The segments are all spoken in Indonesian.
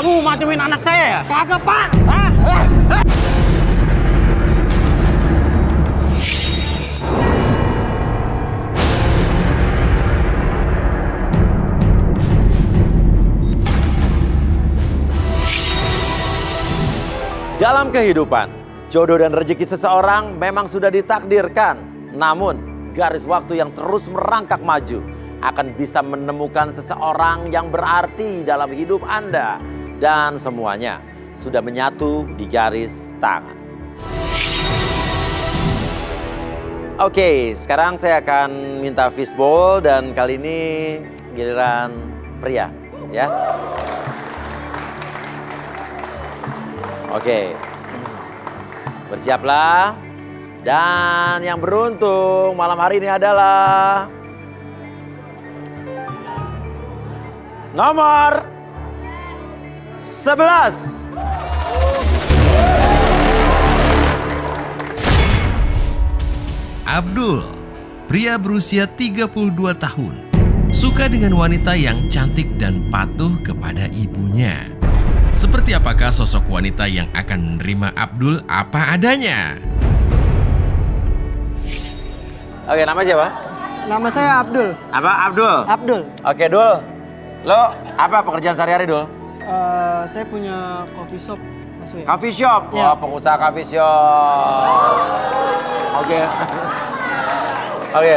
Ngaku macumin anak saya ya? Kagak, Pak. Hah? Dalam kehidupan, jodoh dan rezeki seseorang memang sudah ditakdirkan. Namun, garis waktu yang terus merangkak maju akan bisa menemukan seseorang yang berarti dalam hidup Anda. Dan semuanya sudah menyatu di garis tangan. Oke, sekarang saya akan minta fishbowl dan kali ini giliran pria. Yes? Oke, bersiaplah. Dan yang beruntung malam hari ini adalah nomor 11. Abdul, pria berusia 32 tahun, suka dengan wanita yang cantik dan patuh kepada ibunya. Seperti apakah sosok wanita yang akan menerima Abdul apa adanya? Oke, nama siapa? Nama saya Abdul. Apa? Abdul? Abdul. Oke, Dul. Lo apa pekerjaan sehari-hari, Dul? Saya punya coffee shop, Mas Uya. Coffee shop? Ya. Oh, pengusaha coffee shop. Oke. Oke,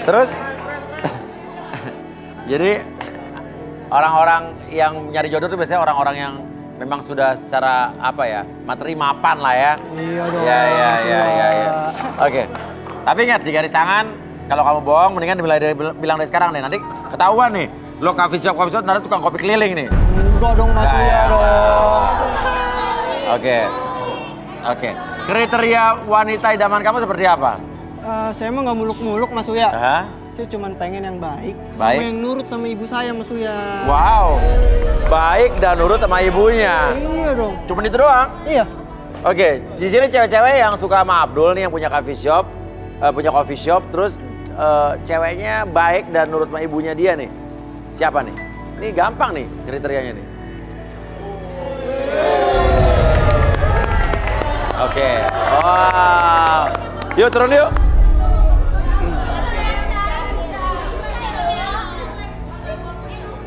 terus? Jadi, orang-orang yang nyari jodoh tuh biasanya orang-orang yang memang sudah secara apa ya, materi mapan lah ya. Iya dong. Iya. Oke. Tapi ingat di garis tangan, kalau kamu bohong mendingan bilang dari sekarang nih. Nanti ketahuan nih, lo coffee shop nanti tukang kopi keliling nih. Enggak dong, Mas Ya, Uya ya. dong. Oke. Kriteria wanita idaman kamu seperti apa? Saya emang nggak muluk-muluk, Mas Uya. Hah? Saya cuma pengen yang baik, Baik. sama yang nurut sama ibu saya, Mas Uya. Wow. Baik dan nurut sama ibunya. Iya dong. Cuma itu doang? Iya. Oke, di sini cewek-cewek yang suka sama Abdul nih yang punya coffee shop, terus ceweknya baik dan nurut sama ibunya dia nih. Siapa nih? Ini gampang nih kriterianya nih. Oke. Wow. Yuk turun yuk.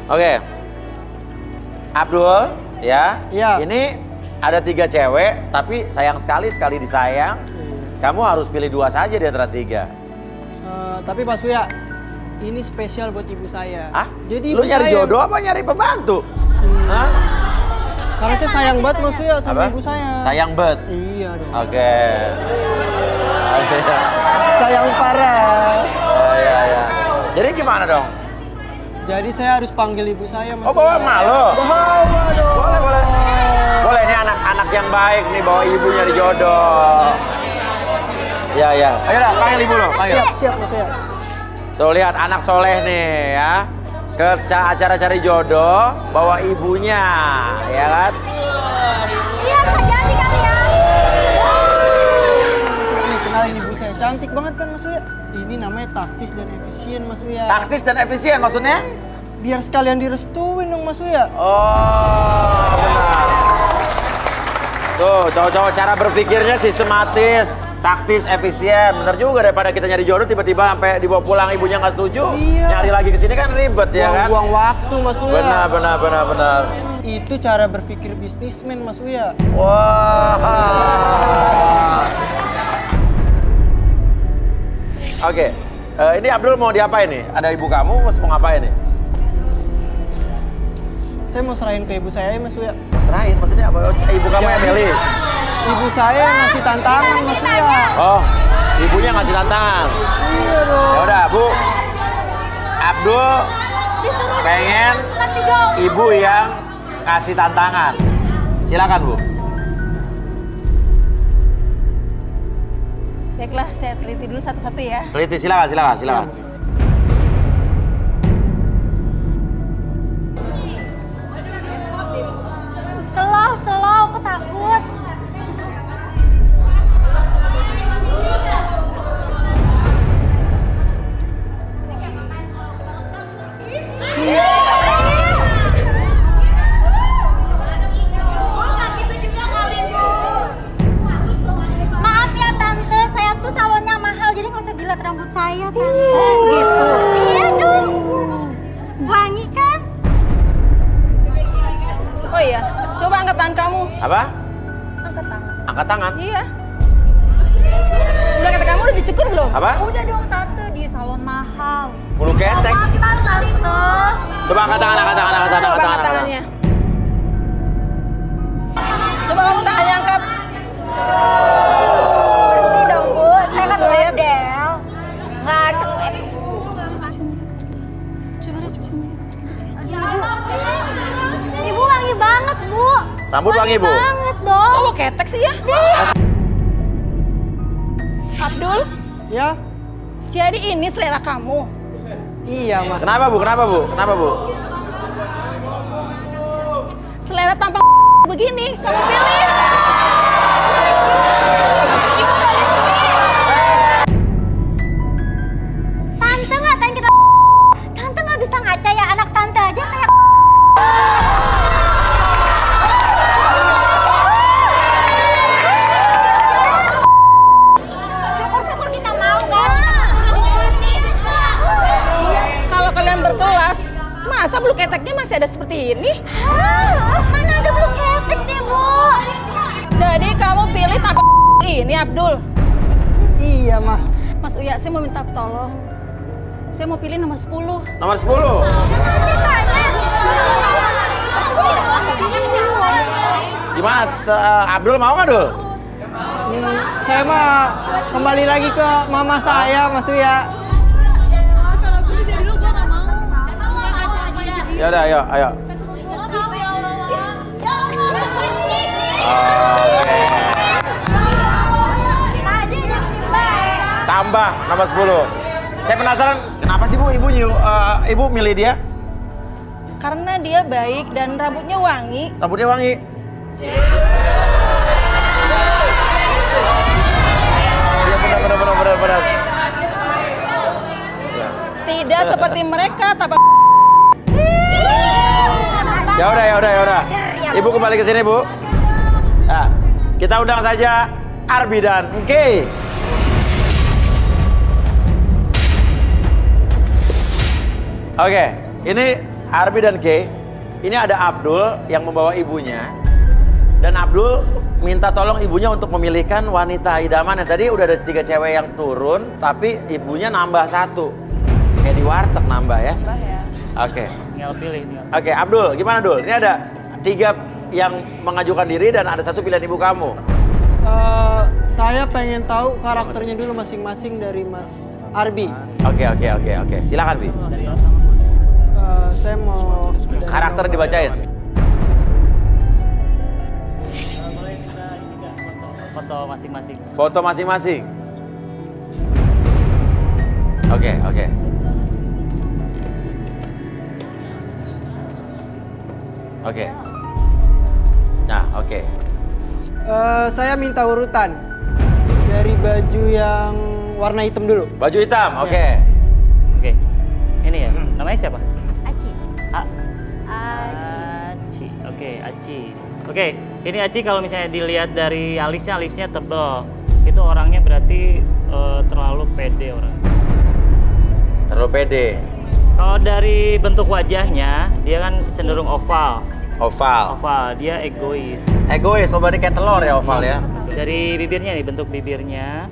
Oke. Abdul, ya. Iya. Ini ada 3 cewek, tapi sayang sekali disayang. Kamu harus pilih 2 saja di antara 3. Tapi Mas Uya, ini spesial buat ibu saya. Hah? Jadi Lu ibu nyari saya- jodoh apa nyari pembantu? Hah? Karena saya sayang banget Mas Uya sama Apa? ibu saya. Sayang bet. Iya dong. Oke. Sayang parah. Ya. Jadi gimana dong? Jadi saya harus panggil ibu saya, Mas. Oh, bawa Uya. emak lo? Bawa dong. Boleh. Boleh, ini anak-anak yang baik nih bawa ibu nyari jodoh. Ya. Ayo dah, panggil ibu lo, panggil. Siap Mas Uya. Tuh lihat anak soleh nih ya. Ke acara cari jodoh bawa ibunya, ya kan? Iya, bisa jadi kali ya. Nih, kenalin ibu saya. Cantik banget kan Mas Uya? Ini namanya taktis dan efisien Mas Uya. Taktis dan efisien maksudnya? Biar sekalian direstuin dong Mas Uya. Oh, benar. Tuh, cowok-cowok cara berpikirnya sistematis, taktis, efisien. Bener juga daripada kita nyari jodoh tiba-tiba sampai dibawa pulang ibunya nggak setuju. Iya. Nyari lagi ke sini kan ribet ya kan? Buang-buang waktu Mas Uya. Benar. Itu cara berpikir bisnismen Mas Uya. Wah. Oke, ini Abdul mau diapain nih? Ada ibu kamu mau ngapain nih? Saya mau serahin ke ibu saya Mas Uya. Serahin maksudnya apa? Ibu kamu yang milih? Ibu saya ngasih tantangan Mas Uya. Oh, ibunya ngasih tantangan. Iya dong. Ya udah, Bu. Abdul Disuruh pengen ganti jawab. ibu yang ngasih tantangan. Silakan, Bu. Baiklah, saya teliti dulu satu-satu ya. Teliti, silakan. Slow, aku takut. Coba angkat tangan kamu. Apa? Angkat tangan. Angkat tangan. Iya. Udah kata kamu udah dicukur belum? Apa? Udah dong tante di salon mahal. Bulu ketek. Mantan tante. Coba angkat tangan, angkat tangan, angkat tangan, Coba angkat angkat tangan. tangannya. Coba kamu tangannya angkat. Bersih dong Bu, saya kan Coba lihat. model. Nggak ada. Ibu wangi banget Bu. Rambut wangi, Bu? Banget dong. Kok mau ketek sih ya? Abdul, Ya? jadi ini selera kamu. Iya, mah. Kenapa, Bu? Kenapa, Bu? Kenapa, Bu? Selera tampang begini, kamu pilih. Tante ngatain kita. Tante nggak bisa ngaca ya, anak tante aja kayak. Syukur-syukur kita mau kan, kita nggak turun di sini. Kalau kalian berkelas, masa bulu keteknya masih ada seperti ini? Hah, mana ada bulu ketek sih Bu? Jadi kamu pilih tampang ini, Abdul. Iya, mah. Mas Uya, saya mau minta tolong. Saya mau pilih nomor 10. Nomor 10. Gimana? Abdul mau nggak, Dul? Saya mah kembali lagi ke mama saya, Mas Uya. Ya udah, ayo, ayo. Tambah nomor 10. Saya penasaran, kenapa sih Bu ibu milih dia? Karena dia baik dan rambutnya wangi. Rambutnya wangi. Iya benar. Tidak seperti mereka tampang. Ya udah. Ibu kembali ke sini, Bu. Nah, kita undang saja Arbi dan Kay. Oke, ini Arbi dan Kay. Ini ada Abdul yang membawa ibunya. Dan Abdul minta tolong ibunya untuk memilihkan wanita idaman. Tadi udah ada 3 cewek yang turun, tapi ibunya nambah 1. Kayak di warteg nambah ya. Oke. Tinggal pilih. Oke, Abdul, gimana Dul? Ini ada 3 yang mengajukan diri dan ada 1 pilihan ibu kamu. Saya pengen tahu karakternya dulu masing-masing dari Mas Arbi. Oke. Silakan, Bi. Saya mau Karakter dibacain. Boleh minta ini nggak, foto masing-masing. Foto masing-masing. Oke. Nah, oke. Saya minta urutan dari baju yang warna hitam dulu. Baju hitam, oke. Oke. Ini ya, namanya siapa? Aci. Aci. Oke, Aci. Oke, ini Aci kalau misalnya dilihat dari alisnya tebal. Itu orangnya berarti terlalu pede orang. Terlalu pede. Kalau dari bentuk wajahnya, dia kan cenderung oval. Oval. Dia egois. Egois, berarti kayak telur ya oval ya. Dari bibirnya nih, bentuk bibirnya,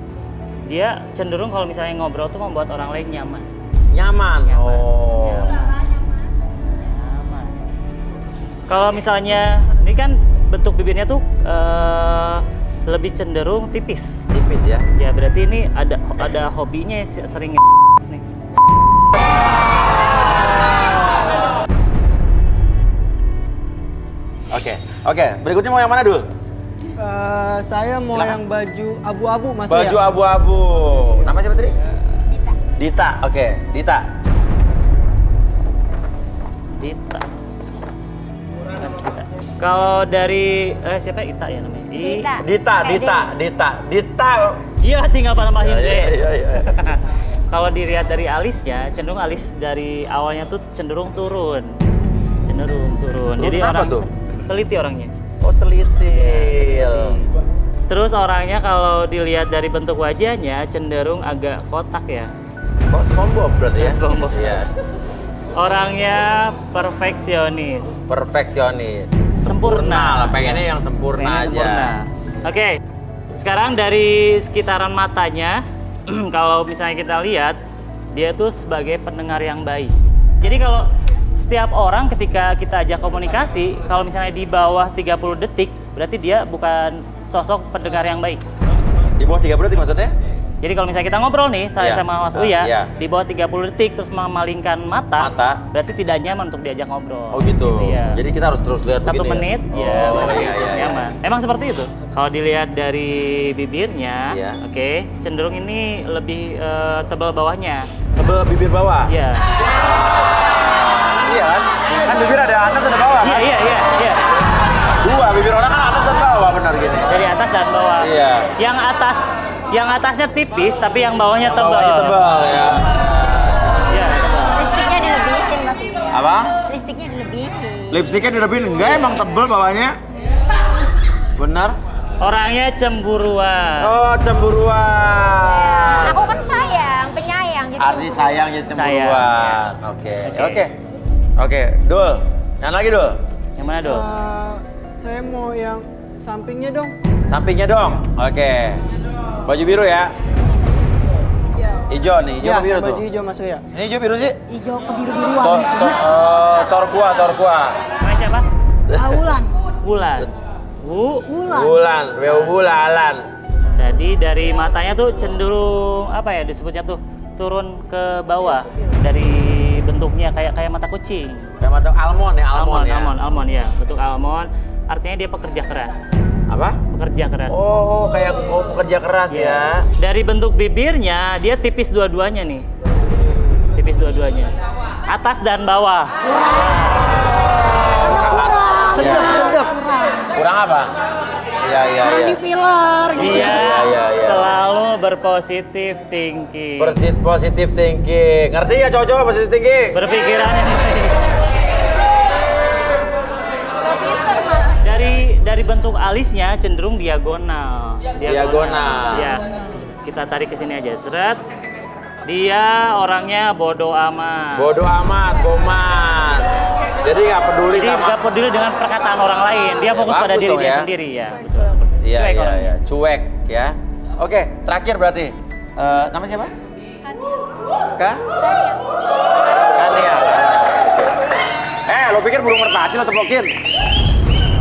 dia cenderung kalau misalnya ngobrol tuh membuat orang lain nyaman. Nyaman. Oh. Nyaman. Kalau misalnya, ini kan bentuk bibirnya tuh lebih cenderung tipis. Tipis ya. Ya berarti ini ada hobinya sering nih. Oke. Berikutnya mau yang mana dulu? Saya mau Silakan. yang baju abu-abu, Mas Baju Uya. abu-abu. Nama siapa tadi? Dita. Oke, Dita. Dita. Kalau dari siapa Ita ya namanya? Dita. Iya, tinggal tambahin deh. Iya. Kalau dilihat dari alisnya, cenderung alis dari awalnya tuh cenderung turun. Jadi kenapa orang tuh? teliti orangnya. Oh, telitil. Terus orangnya kalau dilihat dari bentuk wajahnya cenderung agak kotak ya. Oh, SpongeBob berarti ya? SpongeBob. Iya. Orangnya perfeksionis. Perfeksionis. Sempurna lah, pengennya yang sempurna Pengennya aja. sempurna. Oke, sekarang dari sekitaran matanya, kalau misalnya kita lihat, dia tuh sebagai pendengar yang baik. Jadi kalau setiap orang ketika kita ajak komunikasi, kalau misalnya di bawah 30 detik, berarti dia bukan sosok pendengar yang baik. Di bawah 30 detik maksudnya? Jadi kalau misalnya kita ngobrol nih, saya Iya. sama Mas Uya, Iya. di bawah 30 detik terus memalingkan mata, berarti tidak nyaman untuk diajak ngobrol. Oh gitu. Iya. Jadi kita harus terus lihat 1 begitu menit, ya? ya, Oh, berarti iya, iya, nyaman. Emang seperti itu. Kalau dilihat dari bibirnya, Iya. oke, cenderung ini lebih tebal bawahnya. Tebel bibir bawah? Iya. Iya kan? Kan bibir ada atas ada bawah kan? Iya. Dua, bibir orang kan atas dan bawah benar gini. Dari atas dan bawah. Iya. Yang atasnya tipis, tapi yang bawahnya tebal. Bawahnya tebal ya. Iya, tebal. Lipstiknya dilebihin maksudnya. Apa? Lipstiknya dilebihin. Lipstiknya dilebihin? Enggak, emang tebel bawahnya. Benar? Orangnya cemburuan. Oh, cemburuan. Aku kan sayang, penyayang jadi Arti cemburu. sayang jadi cemburuan. Oke. Dul. Yang lagi, Dul. Yang mana, Dul? Saya mau yang sampingnya dong. Sampingnya dong. Oke. Baju biru ya. Hijau nih, hijau Ya, ke biru baju tuh. hijau Mas Uya. Ini hijau biru sih? Hijau kebiru-biruan. Torkua. Namanya siapa? Aulan. Bulan. Bulan, bulalan. Jadi dari matanya tuh cenderung apa ya disebutnya tuh turun ke bawah dari bentuknya kayak mata kucing. Kayak macam almond ya. Almond ya, bentuk almond. Artinya dia pekerja keras. Apa? Pekerja keras. Oh, kayak pekerja keras ya. Dari bentuk bibirnya dia tipis dua-duanya nih. Tipis dua-duanya. Atas dan bawah. Sedap. Kurang apa? Iya. Filler. Iya. Iya. Selalu berpositif thinking. Positive thinking. Ngerti ya cowok-cowok positive thinking? Berpikirannya baik. Dari bentuk alisnya cenderung diagonal. Diagonal. Ya. Kita tarik ke sini aja. Seret. Dia orangnya bodoh amat. Bodoh amat, boman. Jadi nggak peduli Jadi sama. nggak peduli dengan perkataan orang lain. Dia fokus Bagus pada diri dong dia ya. sendiri ya. Betul seperti itu. Cuek orangnya. Iya. Cuek ya. Oke, terakhir berarti. Nama siapa? Kania. Lo pikir burung merpati lo tebokin?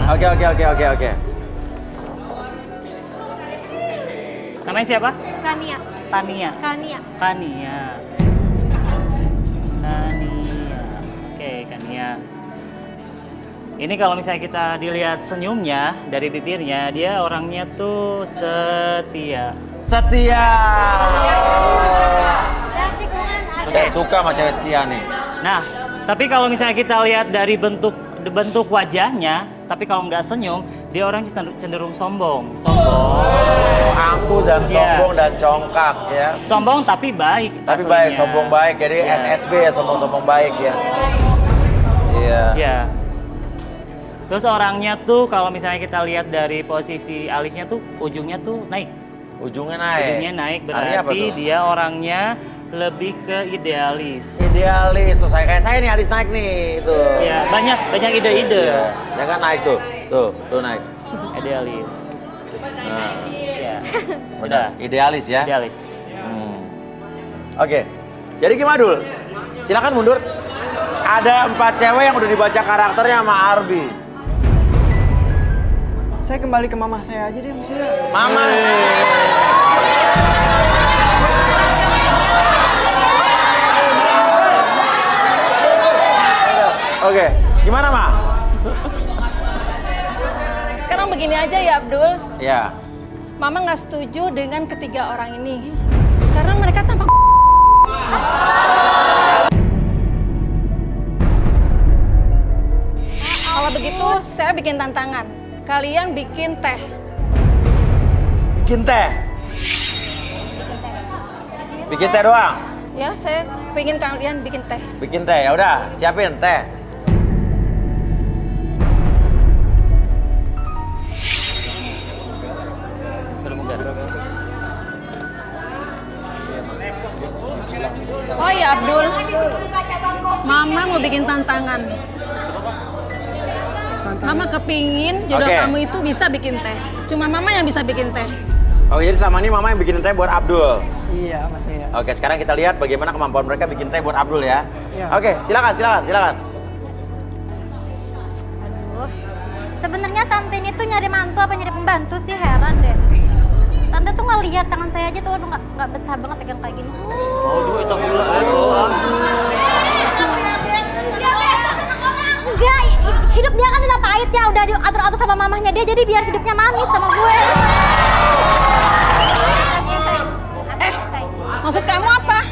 Oke. Namanya siapa? Kania. Tania. Kania. Kania. Oke, Kania. Ini kalau misalnya kita dilihat senyumnya dari bibirnya, dia orangnya tuh setia. Setia. Tikungan Saya suka sama cewek setia nih. Nah, tapi kalau misalnya kita lihat dari bentuk wajahnya, tapi kalau nggak senyum, dia orang cenderung sombong. Angkuh dan Iya. sombong dan congkak ya. Sombong tapi baik. Tapi aslinya. baik, sombong baik. Jadi Iya. SSB ya, sombong baik ya. Iya. Iya. Terus orangnya tuh kalau misalnya kita lihat dari posisi alisnya tuh ujungnya tuh naik. Ujungnya naik. Ujungnya naik Artinya apa berarti tuh? dia orangnya lebih ke idealis. Idealis tuh, kayak saya nih alis naik nih itu. Iya, banyak ide-ide. Iya. Ya kan naik tuh. Tuh naik. Idealis. Nah, Iya. udah. Idealis ya. Idealis. Oke. Jadi gimana Dul? Silakan mundur. Ada 4 cewek yang udah dibaca karakternya sama Arbi. Saya kembali ke mama saya aja deh Mas Uya. Mama. Oke, gimana Ma? Sekarang begini aja ya Abdul. Ya. Mama nggak setuju dengan ketiga orang ini. Karena mereka tampak Kalau begitu, saya bikin tantangan. Kalian bikin teh. Bikin teh. Bikin teh doang. Ya, saya pengen kalian bikin teh. Bikin teh. Ya udah, siapin teh. Oh ya Abdul, Mama mau bikin tantangan. Mama kepingin jodoh Oke. kamu itu bisa bikin teh. Cuma mama yang bisa bikin teh. Oh, jadi selama ini mama yang bikin teh buat Abdul. Iya, Mas ya. Oke, sekarang kita lihat bagaimana kemampuan mereka bikin teh buat Abdul ya. Iya. Oke, silakan. Aduh. Sebenarnya tante ini tuh nyari mantu apa nyari pembantu sih, heran deh. Tante tuh ngeliat tangan saya aja tuh, aduh nggak betah banget pegang kayak gini. Oh, duh, itu gula. Enggak, hidup dia kan tidak pahit ya, udah diatur-atur sama mamahnya dia, jadi biar hidupnya manis sama gue. Maksud kamu apa?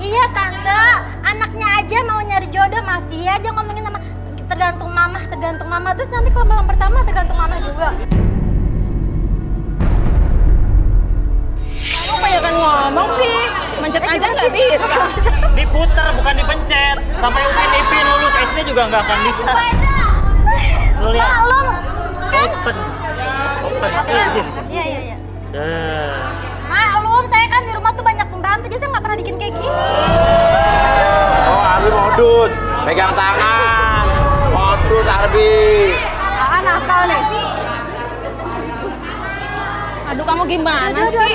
Iya tante, anaknya aja mau nyari jodoh masih aja ngomongin sama tergantung mama, terus nanti kalau malam pertama tergantung mama juga. Kamu kebanyakan ngomong sih. Mencet aja nggak bisa. Diputar bukan dipencet. Sampai Upin Ipin lulus SD juga nggak akan bisa. Lu lihat. Maklum kan? Open. Di sini. Iya. Dah. Maklum, saya kan di rumah tuh banyak pembantu, jadi saya nggak pernah bikin kayak gini. Oh, Arbi modus. Pegang tangan. Modus Arbi. Nakal nih. Aduh, kamu gimana sih?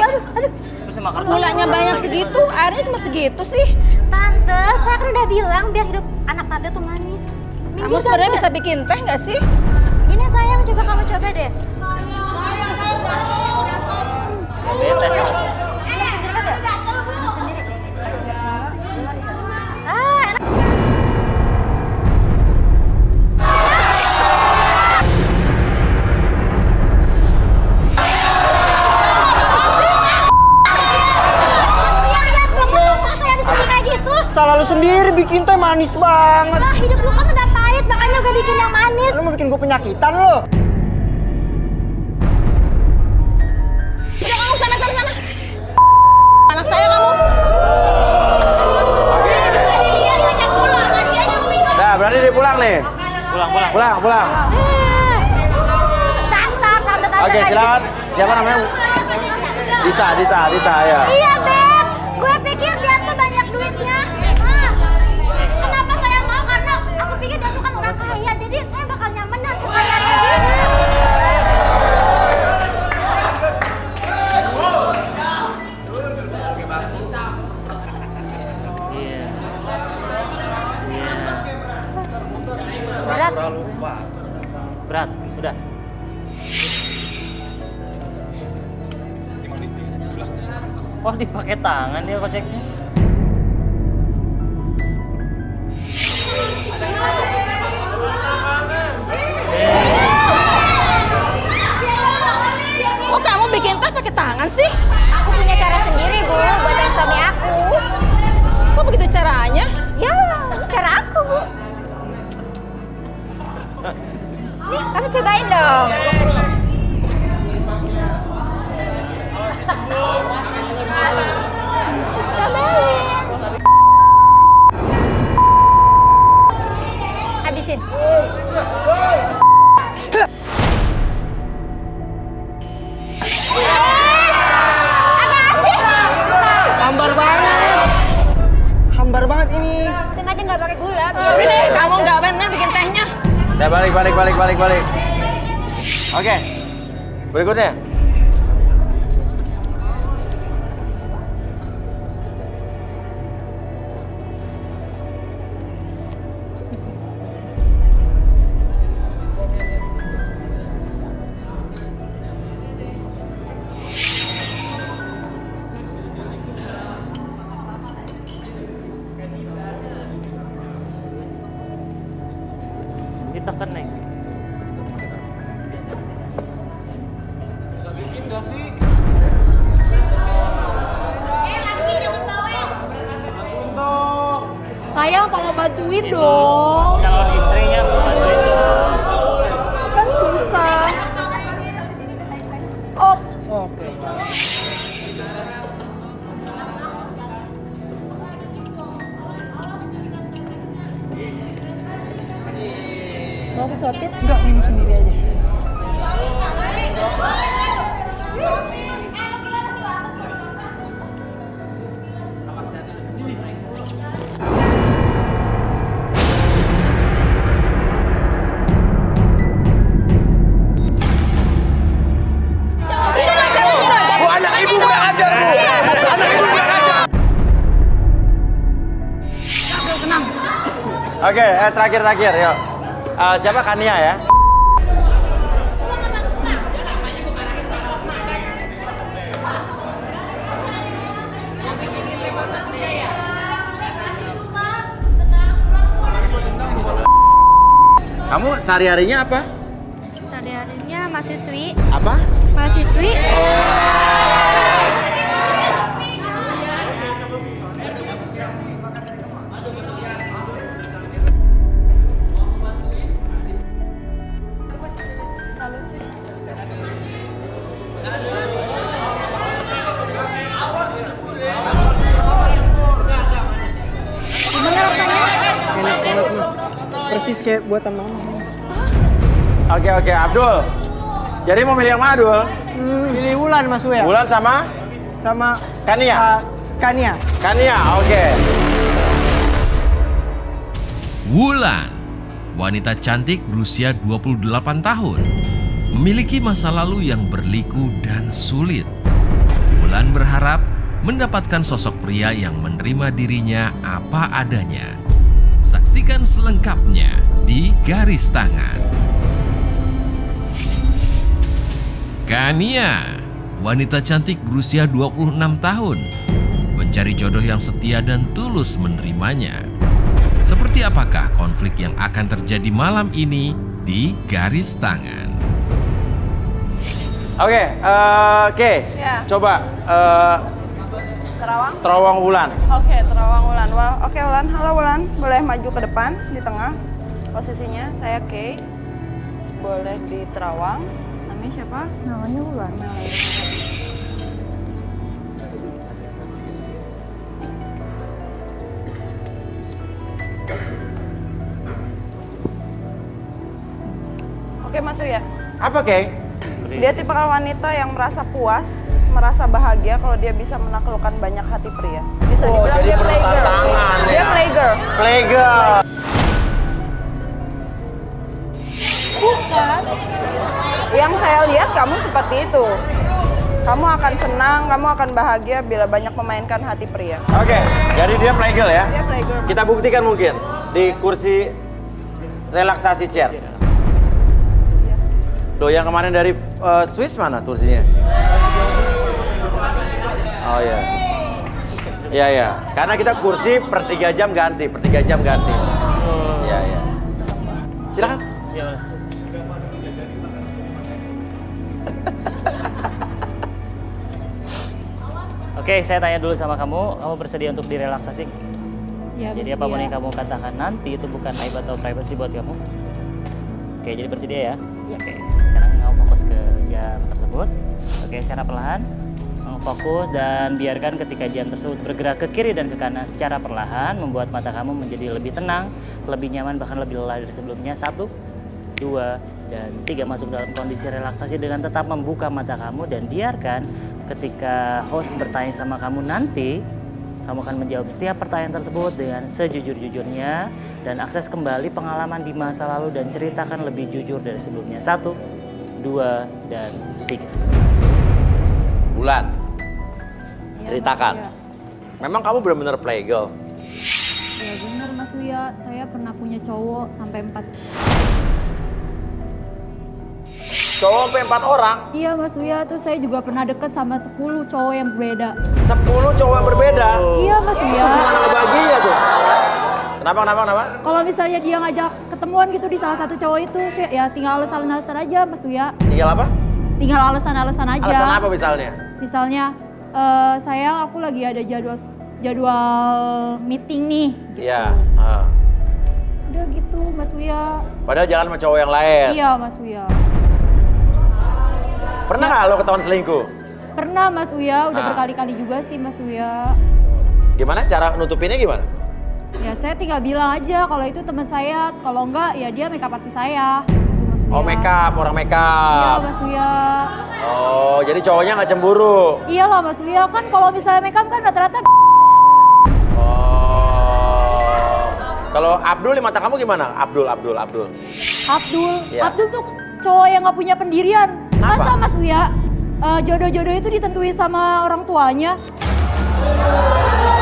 Terus makan Gulanya banyak segitu, airnya cuma segitu sih. Tante, saya kan udah bilang biar hidup anak tante tuh manis. Kamu sebenarnya bisa bikin teh nggak sih? Ini sayang, coba kamu coba deh. bete sama sih. Enak sendiri kan ya? Enak sendiri. Enak. Lihat kamu tuh masa yang disuruh kayak gitu. Salah lu sendiri bikin teh manis banget. Lah hidup lu kan udah pahit, makanya gue bikin yang manis. Lu mau bikin gue penyakitan lu. Udah kamu sana. Anak saya kamu. Dah, berarti dia pulang nih. Pulang. Pulang. Dasar tante-tante. Oke, silakan. Siapa namanya? Dita ya. Iya, Beb. Gue pikir dia tuh banyak duitnya. Hah? Kenapa saya mau? Karena aku pikir dia tuh kan orang kaya. Jadi saya bakal nyaman dan kekayaannya dia. Iya. Berat. Berat, sudah. Kok dipakai tangan dia koceknya? Kok kamu bikin teh pakai tangan sih? Aku punya cara sendiri, Bu, buat yang suami aku. Kok begitu caranya? Ya, ini cara aku, Bu. Nih, kamu cobain dong. Cobain. Habisin. Hambar banget ini. Sengaja nggak pakai gula. Udah deh, kamu nggak benar bikin tehnya. Dah, balik. Oke. Berikutnya. Ditekan, Neng. Sayang, tolong bantuin dong. Calon istrinya bantuin dong. Kan susah. Oh, Oke. mau kesuapin? Enggak, minum sendiri aja. Oke, terakhir, yuk. Siapa Kania ya? Kamu sehari-harinya apa? Sehari-harinya mahasiswi. Apa? Mahasiswi. Gimana rasanya? Enak banget nih. Persis kayak buatan mama. Oke, Abdul. Jadi mau milih yang mana, Abdul? Pilih Wulan Mas Uya. Wulan sama Sama Kania? Kania. Kania, oke. Wulan, wanita cantik berusia 28 tahun, memiliki masa lalu yang berliku dan sulit. Wulan berharap mendapatkan sosok pria yang menerima dirinya apa adanya. Saksikan selengkapnya di Garis Tangan. Kania, wanita cantik berusia 26 tahun, mencari jodoh yang setia dan tulus menerimanya. Seperti apakah konflik yang akan terjadi malam ini di Garis Tangan? Oke, Ya. coba Terawang? Terawang Wulan. Oke, Terawang Wulan. Oke, Wulan. Halo Wulan, boleh maju ke depan di tengah. Posisinya saya Kay. Boleh di Terawang. Namanya siapa? Namanya Wulan. Oke, Mas Uya. Apa, Kay? Dia tipe wanita yang merasa puas, merasa bahagia kalau dia bisa menaklukkan banyak hati pria. Bisa dibilang jadi dia perlu playgirl. tantangan, Dia ya. playgirl. Playgirl. Bukan. Yang saya lihat kamu seperti itu. Kamu akan senang, kamu akan bahagia bila banyak memainkan hati pria. Oke, jadi dia playgirl ya? Dia playgirl. Kita buktikan mungkin di kursi relaksasi chair. Loh, yang kemarin dari Swiss mana kursinya? Oh iya. Iya. Karena kita kursi per 3 jam ganti, Iya. Silakan. Ya. Oke, saya tanya dulu sama kamu bersedia untuk direlaksasi? Ya, Jadi apapun yang kamu katakan nanti itu bukan aib atau privacy buat kamu? Oke, jadi bersedia ya? Oke, sekarang kamu fokus ke jam tersebut. Oke, secara perlahan kamu fokus dan biarkan ketika jam tersebut bergerak ke kiri dan ke kanan secara perlahan membuat mata kamu menjadi lebih tenang, lebih nyaman, bahkan lebih lelah dari sebelumnya. 1, 2, dan 3 masuk dalam kondisi relaksasi dengan tetap membuka mata kamu dan biarkan ketika host bertanya sama kamu nanti, kamu akan menjawab setiap pertanyaan tersebut dengan sejujur-jujurnya dan akses kembali pengalaman di masa lalu dan ceritakan lebih jujur dari sebelumnya. 1, 2, dan 3. Wulan, ceritakan. Memang kamu benar-benar playgirl? Ya bener Mas Uya, saya pernah punya cowok sampai 4. Cowok sampai 4 orang? Iya Mas Uya, tuh saya juga pernah deket sama 10 cowok yang berbeda. 10 cowok yang berbeda? Iya Mas Uya. Gimana ngebaginya tuh? Kenapa? Kalau misalnya dia ngajak ketemuan gitu di salah satu cowok itu, ya tinggal alasan-alasan aja Mas Uya. Tinggal apa? Tinggal alasan-alasan aja. Alasan apa misalnya? Misalnya, sayang aku lagi ada jadwal meeting nih. Iya. Udah gitu Mas Uya. Padahal jalan sama cowok yang lain. Iya Mas Uya. Pernah nggak lo ketahuan selingkuh? Pernah Mas Uya, udah Ah. berkali-kali juga sih Mas Uya. Gimana cara nutupinnya gimana? Ya saya tinggal bilang aja kalau itu teman saya, kalau enggak ya dia makeup artis saya. Gitu, Mas Uya. Oh, makeup, orang Iya makeup. Mas Uya. Oh, jadi cowoknya nggak cemburu. Iya lah Mas Uya, kan kalau misalnya makeup kan rata-rata. Oh. Kalau Abdul di mata kamu gimana? Abdul. Abdul. Iya. Abdul tuh cowok yang nggak punya pendirian. Kenapa? Masa Mas Uya jodoh-jodoh itu ditentuin sama orang tuanya?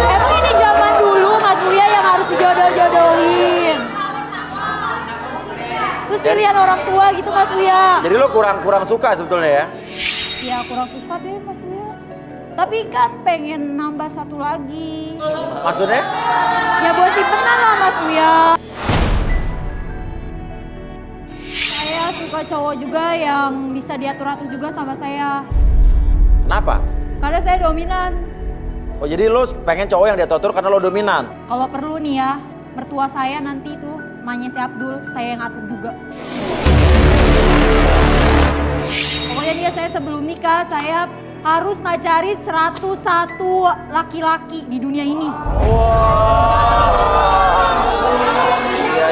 Emang ini zaman dulu Mas Uya yang harus dijodoh-jodohin. Terus pilihan orang tua gitu Mas Uya. Jadi lo kurang suka sebetulnya ya? Ya kurang suka deh Mas Uya. Tapi kan pengen nambah satu lagi. Maksudnya? Ya buat simpenan lah Mas Uya. Saya suka cowok juga yang bisa diatur-atur juga sama saya. Kenapa? Karena saya dominan. Oh jadi lo pengen cowok yang diatur karena lo dominan? Kalau perlu nih ya, mertua saya nanti tuh, emaknya si Abdul, saya yang ngatur juga. Pokoknya dia saya sebelum nikah, saya harus ngacari 101 laki-laki di dunia ini.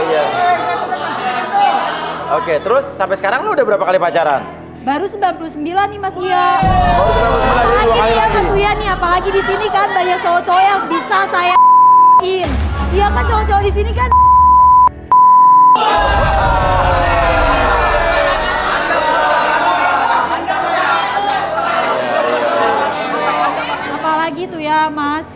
Iya. Oke, terus sampai sekarang lo udah berapa kali pacaran? Baru 99 nih Mas Uya. Baru 99, jadi 2 Apalagi kali nih ya lagi. Mas Uya nih, apalagi di sini kan banyak cowok-cowok yang bisa saya Iya kan cowok-cowok di sini kan. Apalagi tuh ya Mas,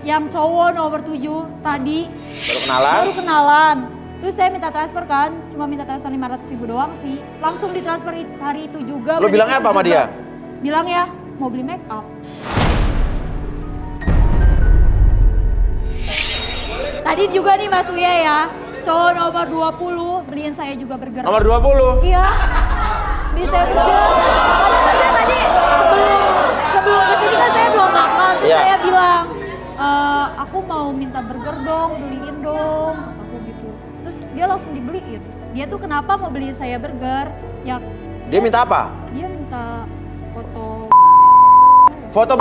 yang cowok nomor 7 tadi Baru kenalan? baru kenalan. Terus saya minta transfer kan, cuma minta transfer 500.000 doang sih. Langsung ditransfer hari itu juga. Lo menit bilangnya itu apa sama juga. dia? Bilang ya, mau beli make up. Tadi juga nih Mas Uya ya, cowok nomor 20 beliin saya juga burger. Nomor 20? Iya, beli saya burger. Karena saya tadi sebelum kesini kan saya belum makan, terus Iya. saya bilang, aku mau minta burger dong, beliin dong, aku gitu. Terus dia langsung dibeliin. Dia tuh kenapa mau beliin saya burger? Ya Dia minta apa? dia minta foto. Foto.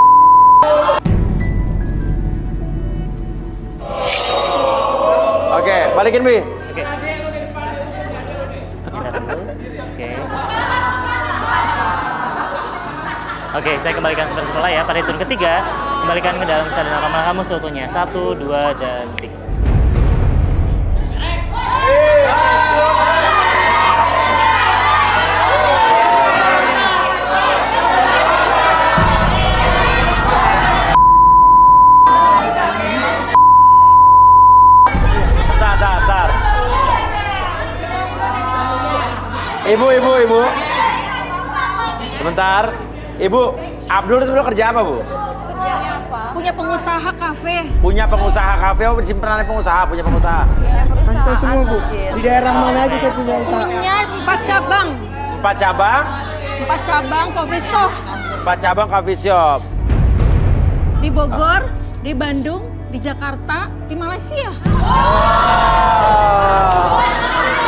Oke, balikin Bi. Oke. Kita dulu. Oke. Oke, saya kembalikan seperti semula ya. Pada hitungan ketiga, kembalikan ke dalam kesadaran rekaman kamu seutuhnya. 1, 2, dan 3. Bentar. Ibu. Sebentar. Ibu, Abdul sebenarnya kerja apa, Bu? Punya pengusaha kafe. Punya pengusaha kafe, oh simpenan pengusaha, punya pengusaha. Kasih tahu semua Bu. Di daerah mana aja saya punya usaha. Punya 4 cabang. 4 cabang, 4 cabang coffee shop. 4 cabang coffee shop. Di Bogor, di Bandung, di Jakarta, di Malaysia.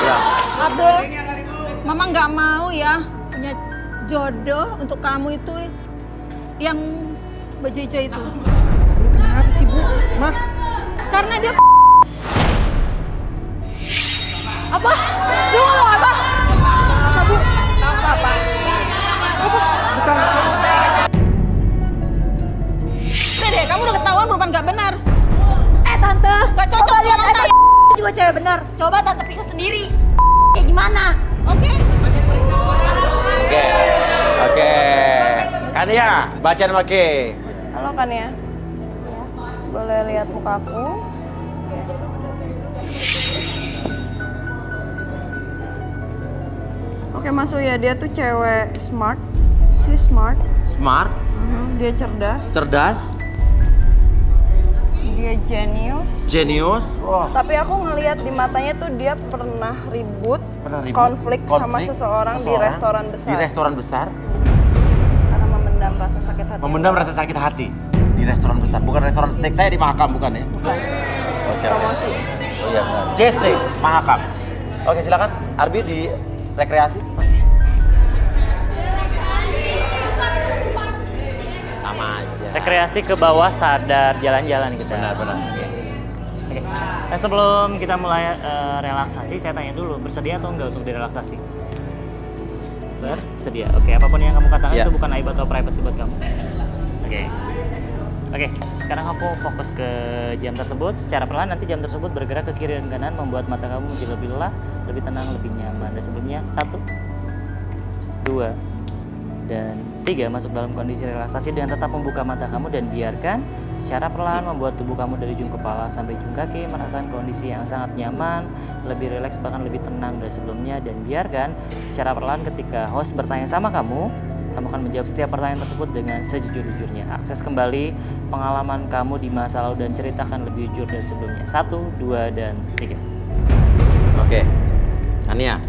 Ya. Abdul, Mama nggak mau ya punya jodoh untuk kamu itu yang baju hijau itu. Kenapa sih Bu? Mak, Karena dia apa? Lu ngomong apa? Sabu. Apa? bukan. Udah deh, kamu udah ketahuan perempuan nggak benar. Tante, nggak cocok lihat saya. Juga cewek benar. Coba Tante periksa sendiri. Kayak gimana? Oke? Oke. Kania, baca nama K. Halo kan ya? Boleh lihat muka aku? Oke, Mas Uya, dia tuh cewek smart. Si smart. Smart, Dia cerdas. cerdas, Dia jenius. jenius. Wah. Tapi aku ngelihat di matanya tuh dia pernah ribut, konflik sama seseorang di restoran besar. Di restoran besar. Karena memendam rasa sakit hati. Memendam rasa sakit hati di restoran besar, bukan restoran steak saya di Mahakam, bukan ya? Bukan. Oke. Promosi. Oh iya benar. JST Mahakam. Oke, silakan. Arbi di rekreasi. Sama aja. Rekreasi ke bawah, sadar, jalan-jalan kita. Benar. Oke. Nah, sebelum kita mulai relaksasi, saya tanya dulu, bersedia atau enggak untuk direlaksasi? Bersedia. Oke, apapun yang kamu katakan Ya. itu bukan aib atau privacy buat kamu. Oke, sekarang aku fokus ke jam tersebut. Secara perlahan nanti jam tersebut bergerak ke kiri dan kanan, membuat mata kamu menjadi lebih lelah, lebih tenang, lebih nyaman. Dan sebelumnya, 1, 2, dan 3. Masuk dalam kondisi relaksasi dengan tetap membuka mata kamu dan biarkan secara perlahan membuat tubuh kamu dari ujung kepala sampai ujung kaki merasakan kondisi yang sangat nyaman, lebih rileks bahkan lebih tenang dari sebelumnya, dan biarkan secara perlahan ketika host bertanya sama kamu akan menjawab setiap pertanyaan tersebut dengan sejujur-jujurnya. Akses kembali pengalaman kamu di masa lalu dan ceritakan lebih jujur dari sebelumnya. 1, 2, dan 3. Oke, Ania,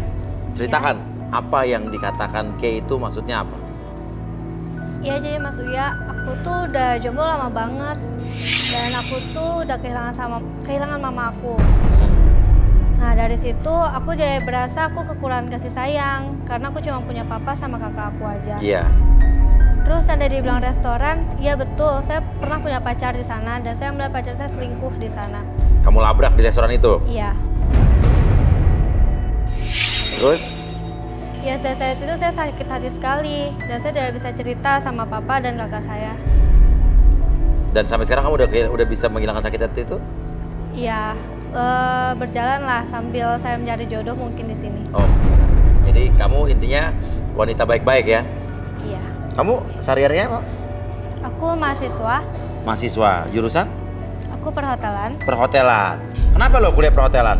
ceritakan apa yang dikatakan Kay itu maksudnya apa? Iya, jadi Mas Uya, aku tuh udah jomblo lama banget dan aku tuh udah kehilangan mama aku. Nah, dari situ aku jadi berasa aku kekurangan kasih sayang karena aku cuma punya papa sama kakak aku aja. Iya. Terus ada dibilang restoran, iya betul, saya pernah punya pacar di sana dan saya melihat pacar saya selingkuh di sana. Kamu labrak di restoran itu? Iya. Terus? Ya, saat itu saya sakit hati sekali dan saya tidak bisa cerita sama papa dan kakak saya. Dan sampai sekarang kamu udah bisa menghilangkan sakit hati itu? Iya, berjalan lah sambil saya mencari jodoh mungkin di sini. Oh, jadi kamu intinya wanita baik-baik ya? Iya. Kamu sehari-harinya apa? Aku mahasiswa, Mahasiswa, jurusan? aku perhotelan. Perhotelan. Kenapa lo kuliah perhotelan?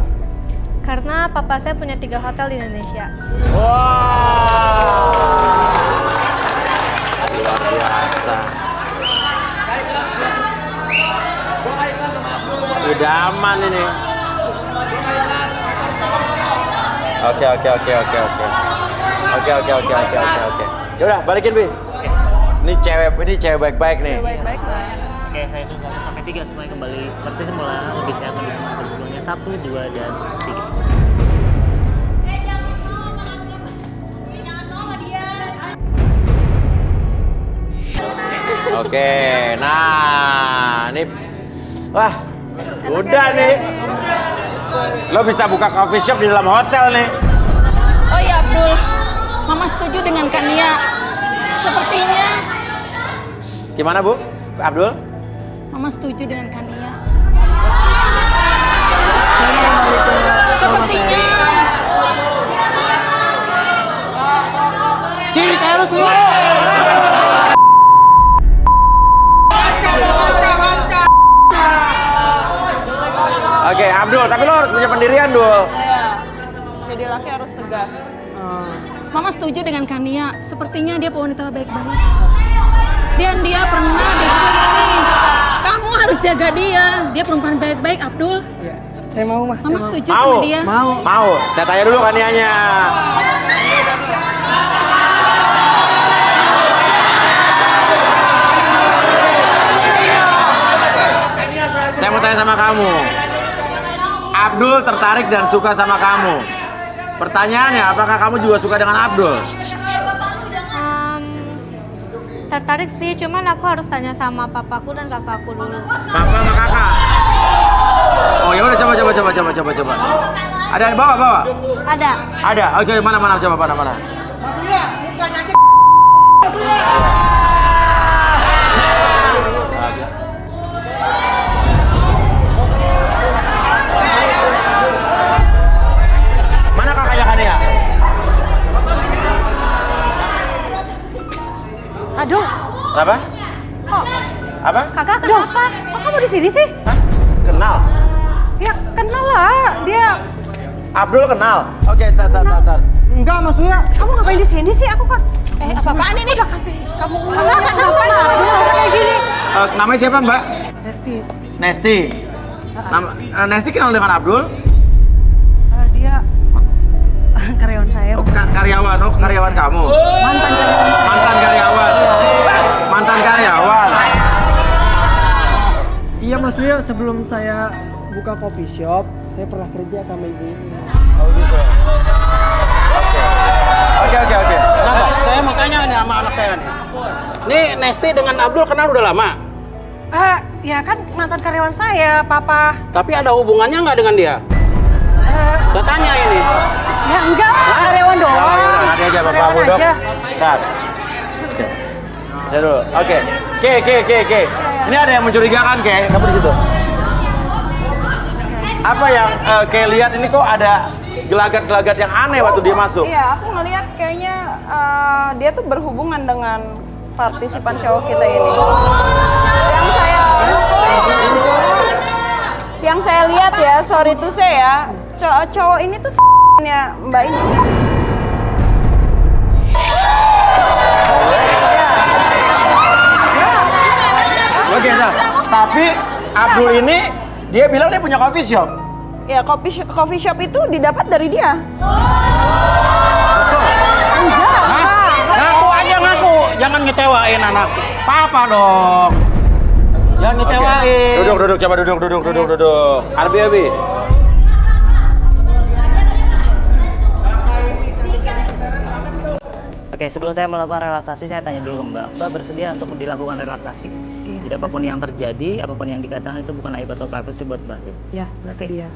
Karena papa saya punya 3 hotel di Indonesia. Wow, luar biasa. Udah aman ini. Oke. Yaudah, balikin Bi. Ini cewek baik-baik nih. Baik-baik lah. Oke, saya hitung 1 sampai 3 semuanya kembali seperti semula, lebih sehat, lebih semangat dari sebelumnya. 1, 2, dan 3. Oke, nah ini, wah, udah nih. Lo bisa buka coffee shop di dalam hotel nih. Oh ya Abdul, Mama setuju dengan Kak Nia. Sepertinya Gimana Bu, Abdul? Mama setuju dengan Kak Nia. Sepertinya Sini kayak lu semua. Oke, Abdul, tapi lo harus punya pendirian, Dul. Jadi laki harus tegas. Mama setuju dengan Kak Nia. Sepertinya dia wanita baik banget. Dan dia pernah disakiti. Kamu harus jaga dia. Dia perempuan baik-baik, Abdul. Ya, saya mau mah. Mama saya mau. setuju sama dia. Mau. Saya tanya dulu kan Nianya. Saya mau tanya sama kamu. Abdul tertarik dan suka sama kamu. Pertanyaannya, apakah kamu juga suka dengan Abdul? Tertarik sih, cuman aku harus tanya sama papaku dan kakakku dulu. Papa sama kakak. Oh ya udah, coba. Ada di bawah? Ada. Ada. Oke, mana coba mana. Mana kakaknya Kania? Aduh, Apa? Apa? Kakak kenapa? kok kamu di sini sih? Hah? Kenal? Ya kenal lah, dia. Abdul kenal? Oke, tar. Enggak, Mas Uya. Kamu ngapain di sini sih? Aku kan. Apa-apaan ini? Udah kasih kamu. Kakak kenal sama Abdul kayak gini. Namanya siapa Mbak? Resti, Nesti. Nesti kenal dengan Abdul? dia karyawan saya. Oh, karyawan kamu? Mantan karyawan saya. Mantan karyawan. Iya, Mas Uya, sebelum saya buka coffee shop, saya pernah kerja sama ibu ini. Oh gitu. Oke. Kenapa? Saya mau tanya nih sama anak saya nih. Nih Nesti dengan Abdul kenal udah lama. Ya kan mantan karyawan saya, Papa. Tapi ada hubungannya nggak dengan dia? Saya tanya ini. Ya enggak, karyawan doang. Oh yaudah, nanti aja Bapak Karyawan Budok. aja. Bentar. Saya dulu. Oke. Ke. Ini ada yang mencurigakan, Ke. Kamu di situ. Apa yang Ke lihat ini kok ada gelagat-gelagat yang aneh waktu dia masuk. Iya, aku ngelihat kayaknya dia tuh berhubungan dengan partisipan cowok kita ini. Yang saya lihat ya, sorry to say ya, cowok ini tuh ya Mbak ini. Oke, nah, tapi Abdul ini dia bilang dia punya coffee shop. Ya, coffee shop itu didapat dari dia. Ngaku aja ngaku, jangan ngecewain anak papa dong. Jangan ngecewain. Duduk, coba duduk. Abi. Oke, sebelum saya melakukan relaksasi, saya tanya dulu ke Mbak. Mbak bersedia untuk dilakukan relaksasi? Jadi apapun yang terjadi, apapun yang dikatakan itu bukan aib atau privacy buat Mbak. Ya, bersedia.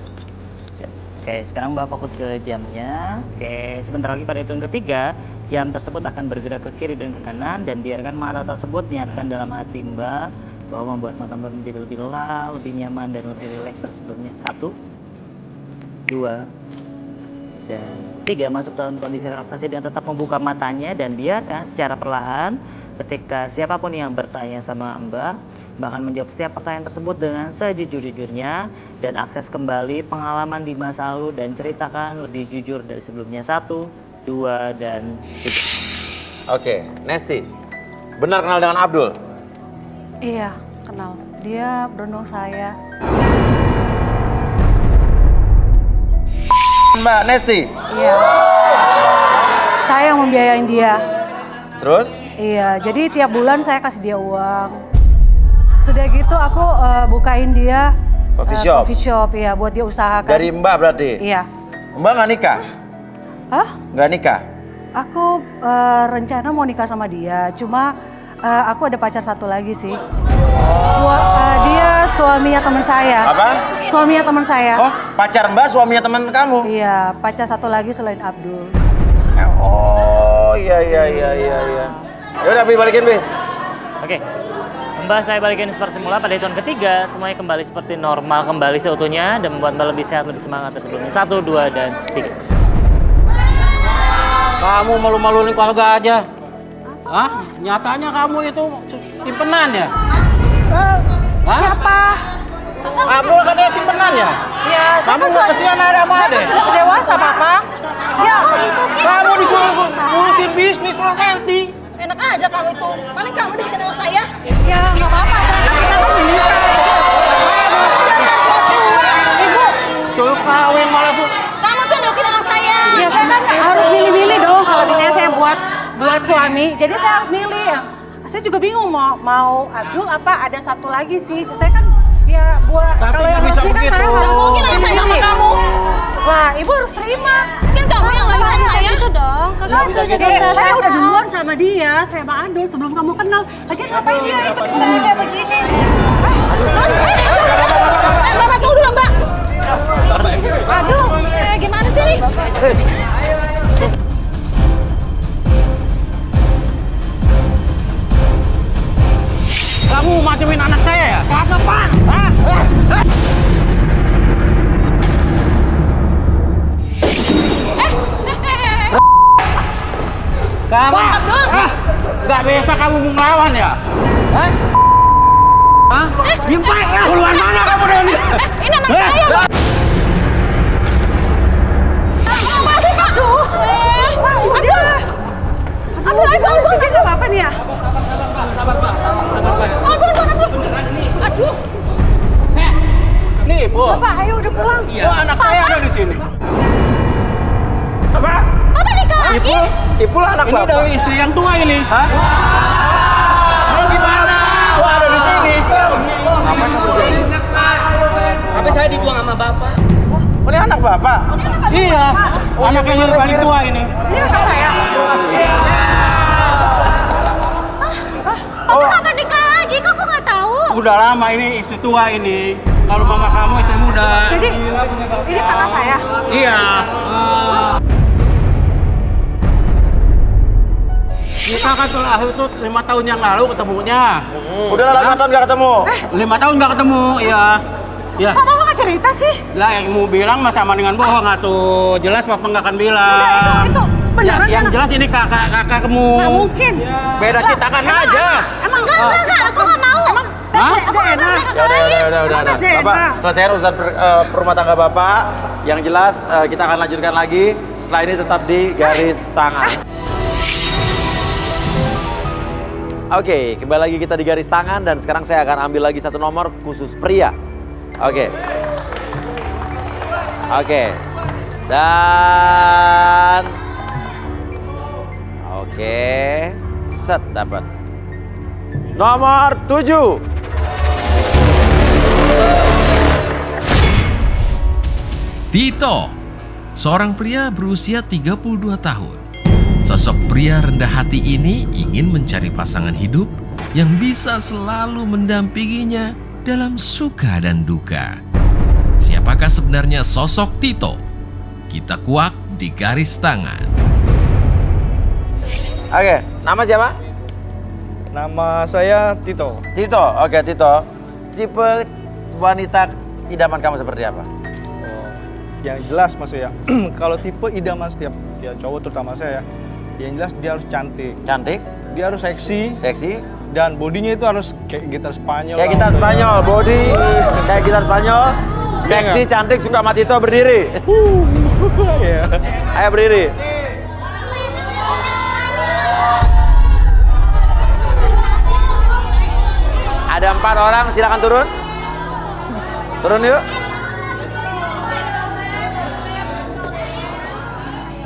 Siap. Oke, sekarang Mbak fokus ke jamnya. Oke, sebentar lagi pada hitungan ketiga, jam tersebut akan bergerak ke kiri dan ke kanan, dan biarkan mata tersebut niatkan dalam hati Mbak bahwa membuat mata Mbak menjadi lebih lelah, lebih nyaman, dan lebih rileks sebelumnya. 1, 2, dan 3, masuk dalam kondisi relaksasi dan tetap membuka matanya, dan biarkan secara perlahan ketika siapapun yang bertanya sama Mbak akan menjawab setiap pertanyaan tersebut dengan sejujur-jujurnya dan akses kembali pengalaman di masa lalu dan ceritakan lebih jujur dari sebelumnya. 1, 2, dan 3. Oke, Nesti, benar kenal dengan Abdul? Iya, kenal. Dia berundung saya. Mbak Nesti? Iya. Saya yang membiayain dia. Terus? Iya, jadi tiap bulan saya kasih dia uang. Sudah gitu aku bukain dia Coffee shop, ya, buat dia usahakan. Dari Mbak berarti? Iya. Mbak nggak nikah? Hah? Nggak nikah? Aku rencana mau nikah sama dia, cuma aku ada pacar satu lagi sih. Dia suaminya teman saya. Apa? Suaminya teman saya. Oh, pacar Mbak suaminya teman kamu? Iya, pacar satu lagi selain Abdul. Oh, iya. Yaudah, Bi, balikin, Bi. Oke, Mbak saya balikin seperti semula. Pada hitungan ketiga, semuanya kembali seperti normal, kembali seutuhnya dan membuat Mbak lebih sehat, lebih semangat dari sebelumnya. 1, 2, dan 3. Kamu malu-maluin keluarga aja. Hah? Nyatanya kamu itu simpenan ya? Siapa? Abdul katanya simpenan ya? Ya, Kamu nggak kesian ada sama Ade? sudah dewasa, Papa. Ya, Kamu disuruh ngurusin bisnis properti. Enak aja kamu itu. Paling kamu deketin anak saya. ya nggak apa-apa. Kita kan menikah. Ibu, Suruh kawin malah Kamu tuh deketin anak saya. ya saya kan harus milih-milih dong kalau misalnya saya buat suami. Jadi saya harus milih. Saya juga bingung mau Abdul apa ada satu lagi sih. Saya kan ya buat Tapi kalau nggak yang bisa resmi kan begitu. saya Nggak harus mungkin anak saya sama milih. kamu. Wah, ibu harus terima. Mungkin kamu yang lagi anak saya. Itu dong, kakak bisa jaga Jadi perasaan. saya udah duluan sama dia, saya sama Abdul sebelum kamu kenal. Lagian ngapain dia ikut-ikutan kayak begini? Terus, Bapak tunggu dulu, Mbak. Aduh, Gimana sih nih? kamu macemin anak saya ya? Kagak, Pak. Kamu Abdul. nggak biasa kamu mau ngelawan ya? Hah? Diem, Pak. Keluar mana kamu dari ini? Ini anak saya, Mbak. Apa sih, Pak? Aduh. Abdul. Abdul, ayo bangun. dia nggak apa-apa nih ya? Abdul. Aduh. Nih, Bu. Pak, ayo udah pulang. Oh, anak saya ada di sini. Apa? Apa nikah lagi? Ibu lah anak Ini Bapak. dari istri yang tua ini. Hah? Mau gimana? Oh, ada di sini. Tapi saya dibuang sama bapak. Oh, ini anak Bapak? Iya. Anak yang paling tua ini. Ini kakak saya. Papa kapan nikah lagi? Kok aku nggak tahu? Udah lama ini istri tua ini. Kalau mama kamu istri muda. Jadi ini kakak saya. Iya. Kita kan terakhir itu 5 tahun yang lalu ketemunya. Udah lah 5 tahun nggak ketemu. 5 tahun nggak ketemu, iya. Ya. Mama nggak cerita sih? Lah yang mau bilang mas sama dengan bohong atuh. Jelas papa nggak akan bilang. Itu beneran Yang anak- jelas ini kakak kamu. Nggak mungkin. Beda kita kan aja. Emang enggak, aku nggak mau. Emang Hah? aku nggak enak. Udah. Bapak, selesai urusan rumah tangga Bapak. Yang jelas kita akan lanjutkan lagi. Setelah ini tetap di garis tangan. Oke, kembali lagi kita di garis tangan dan sekarang saya akan ambil lagi satu nomor khusus pria. Oke. Dan set dapat. Nomor 7. Tito, seorang pria berusia 32 tahun. Sosok pria rendah hati ini ingin mencari pasangan hidup yang bisa selalu mendampinginya dalam suka dan duka. Siapakah sebenarnya sosok Tito? Kita kuak di garis tangan. Oke, nama siapa? Nama saya Tito. Tito. Oke, Tito. Tipe wanita idaman kamu seperti apa? Yang jelas Mas ya, kalau tipe idaman setiap ya cowok terutama saya, yang jelas dia harus cantik, dia harus seksi, dan bodinya itu harus kayak gitar Spanyol. Kayak gitar Spanyol, body kayak gitar Spanyol, seksi, cantik, suka sama Tito, berdiri. Iya. Ayo berdiri. Ada 4 orang, silakan turun. Turun yuk.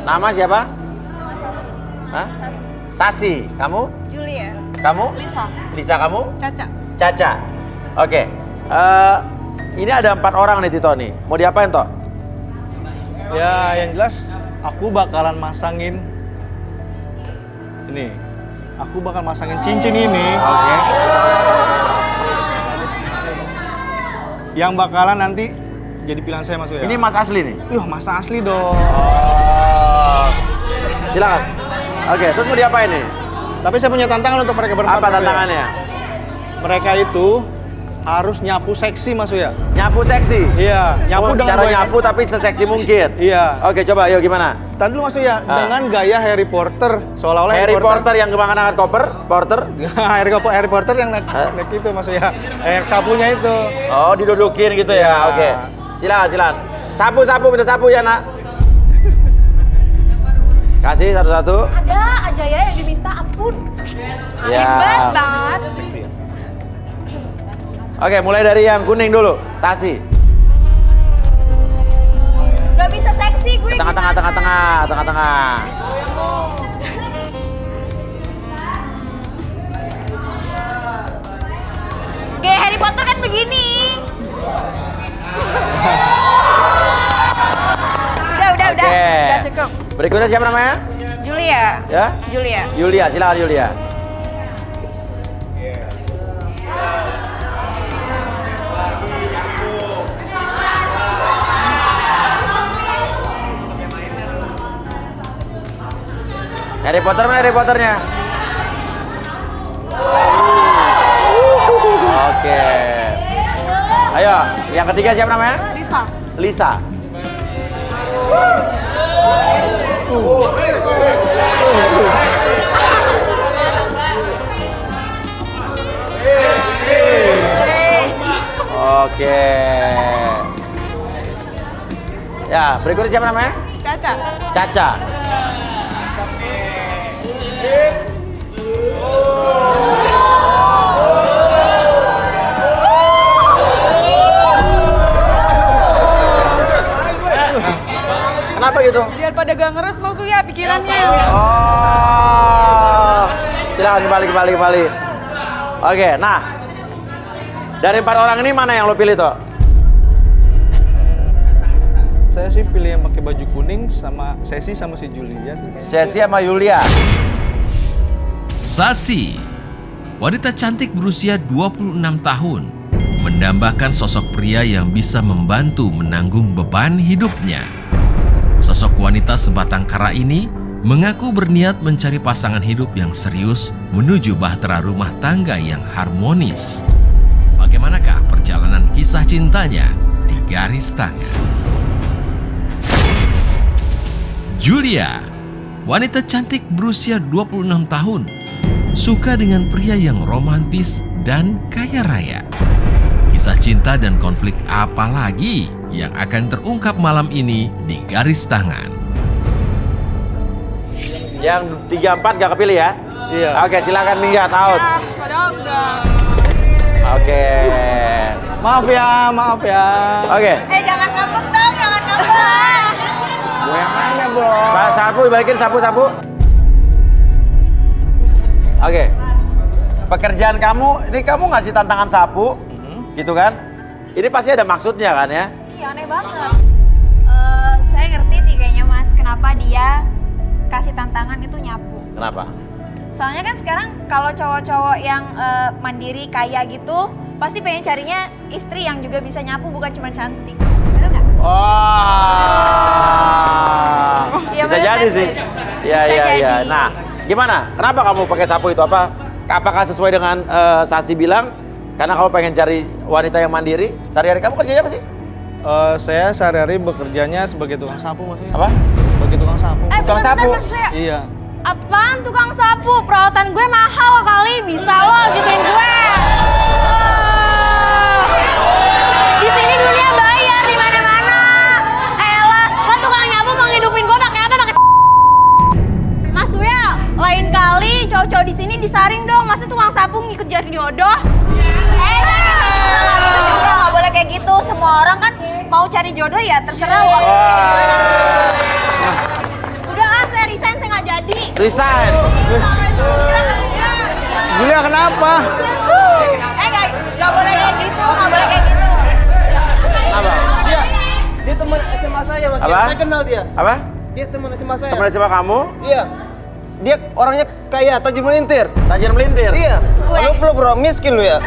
Nama siapa? Hah? Sasi. Kamu? Julia. Kamu? Lisa. Lisa, kamu? Caca. Caca. Oke. Ini ada 4 orang nih Tito nih. Mau diapain toh? Ya yang jelas aku bakalan masangin ini. Aku bakal masangin cincin ini. Oke. Yang bakalan nanti jadi pilihan saya Mas ya. Ini Mas asli nih? Mas asli dong. Silakan. Oke, terus mau diapain nih? Tapi saya punya tantangan untuk mereka berempat. Apa Mas Uya. tantangannya? Mereka itu harus nyapu seksi Mas Uya. Nyapu seksi? Iya, nyapu dengan cara gaya- nyapu tapi seseksi mungkin? Iya. Oke, coba yuk gimana? Tadi dulu Mas Uya, dengan gaya Harry Potter, seolah-olah Harry Potter yang kemana-mana Porter? Harry Potter yang naik itu Mas Uya. Yang sapunya itu. Oh, didudukin gitu ya? Iya. Oke. Silakan. Sapu, minta sapu ya nak. Kasih satu-satu. Ada aja ya yang diminta, ampun. Ya. Hebat banget. Oke, mulai dari yang kuning dulu. Sasi. Gak bisa seksi gue. Tengah-tengah. Kayak Harry Potter kan begini. Udah Oke. cukup. Berikutnya siapa namanya? Julia. Ya? Julia. Yulia, silakan Yulia. Harry Potter mana Harry Potternya? Oke. Ayo, yang ketiga siapa namanya? Lisa. Lisa. Oke. Ya, berikutnya siapa namanya? Caca. Caca. Kenapa gitu? Biar pada gak ngeres Mas Uya pikirannya. Oh, silakan kembali. Oke, nah dari 4 orang ini mana yang lo pilih toh? Saya sih pilih yang pakai baju kuning sama Sesi sama si Julia. Sesi sama Yulia. Sasi, wanita cantik berusia 26 tahun, mendambakan sosok pria yang bisa membantu menanggung beban hidupnya. Sosok wanita sebatang kara ini mengaku berniat mencari pasangan hidup yang serius menuju bahtera rumah tangga yang harmonis. Bagaimanakah perjalanan kisah cintanya di garis tangan. Julia, wanita cantik berusia 26 tahun, suka dengan pria yang romantis dan kaya raya. Kisah cinta dan konflik apa lagi yang akan terungkap malam ini di garis tangan? Yang 34 gak kepilih ya? Iya. Oke, silakan minggat, out. Padahal udah. Oke. Maaf ya. Oke. Jangan ngambek dong, jangan ngambek. Gue yang mana, bro? Sapu, balikin sapu. Oke. Pekerjaan kamu, ini kamu ngasih tantangan sapu, gitu kan? Ini pasti ada maksudnya kan ya? Iya, aneh banget. Saya ngerti sih kayaknya Mas, kenapa dia kasih tantangan itu nyapu. Kenapa? Soalnya kan sekarang kalau cowok-cowok yang mandiri, kaya gitu, pasti pengen carinya istri yang juga bisa nyapu, bukan cuma cantik. Bener nggak? Wah, Iya, bisa bener, jadi saya sih. setuju. Iya. Bisa jadi. Nah, gimana? Kenapa kamu pakai sapu itu? Apakah sesuai dengan Sasi bilang? Karena kamu pengen cari wanita yang mandiri. Sehari-hari kamu kerjanya apa sih? Saya sehari-hari bekerjanya sebagai tukang sapu maksudnya. Apa? Sebagai tukang sapu. Tukang sapu? Iya. Apaan tukang sapu? Perawatan gue mahal kali, bisa lo gituin gue. Di sini dunia bayar di mana-mana. Elah, lo tukang nyapu mau ngidupin gue pakai apa? Pakai Mas Uya, lain kali cowok-cowok di sini disaring dong. Masa tukang sapu ngikut cari jodoh? Nggak gitu juga, nggak boleh kayak gitu. Semua orang kan mau cari jodoh ya terserah mau kayak gimana gitu. Udah saya resign, saya nggak jadi. Resign. Julia kenapa? Nggak boleh kayak gitu, nggak boleh kayak gitu. Apa? Dia teman SMA saya, Mas. Apa? Saya kenal dia. Apa? Dia teman SMA saya. Teman SMA kamu? Iya. Dia orangnya kaya, tajir melintir. Tajir melintir? Iya. Lu bro, miskin lu ya.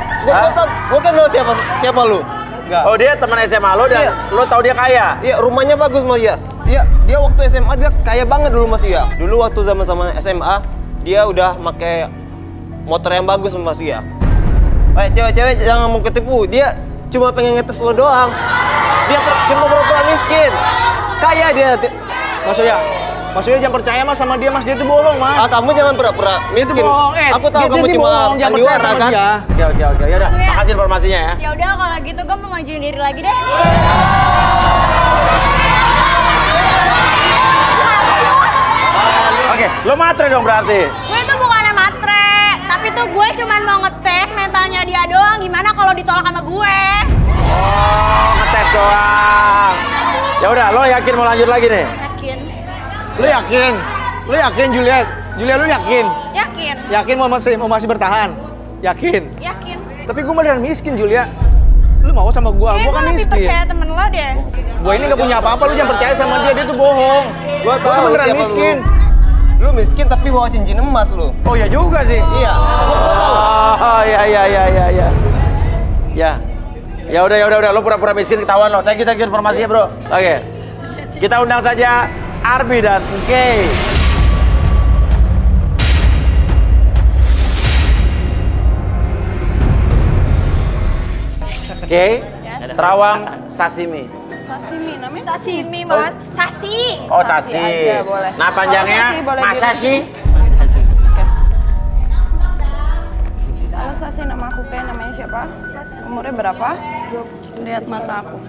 Gua kenal siapa lu? Enggak. Oh, dia teman SMA lo dan lo tahu dia kaya? Iya, rumahnya bagus Mas ya. Dia waktu SMA dia kaya banget dulu Mas ya. Dulu waktu sama-sama SMA dia udah pakai motor yang bagus Mas ya. Cewek-cewek jangan mau ketipu. Dia cuma pengen ngetes lo doang. Dia cuma pura-pura miskin. Kaya dia. Mas Uya jangan percaya Mas sama dia, Mas. Dia itu bohong, Mas. Kamu jangan pura-pura miskin. Itu bohong. Aku tahu dia kamu cuma bohong, jangan percaya sandiwara sama kan. dia. Oke. Yaudah, makasih informasinya ya. Ya udah kalau gitu gue mau majuin diri lagi deh. Oke, lo matre dong berarti. Gue itu bukannya matre, tapi tuh gue cuman mau ngetes mentalnya dia doang. Gimana kalau ditolak sama gue? Oh, ngetes doang. Ya udah, lo yakin mau lanjut lagi nih? Yakin. Lu yakin Juliet? Julia lu yakin? Yakin. Yakin mau masih bertahan? Yakin? Yakin. Tapi gue beneran miskin, Julia. Lu mau sama gue kan Gue lebih miskin. percaya temen lo deh. Gue ini gak punya apa-apa, lu jangan percaya sama dia tuh bohong. Gua Gue tahu beneran siapa miskin. Lu miskin tapi bawa cincin emas lu. Oh ya juga sih. Iya. Oh ya. Ya udah, lo pura-pura miskin ketahuan lo. Thank you informasinya bro. Oke. Kita undang saja Arbi dan Kay. Oke, terawang sashimi. Sashimi namanya? Sashimi mas. Sasi. Oh Sasi. aja, boleh. Nah panjangnya Kalau Sasi boleh Masashi. Oke. Halo Sasi, nama aku Kay, namanya siapa? Sasi. Umurnya berapa? Lihat mata aku.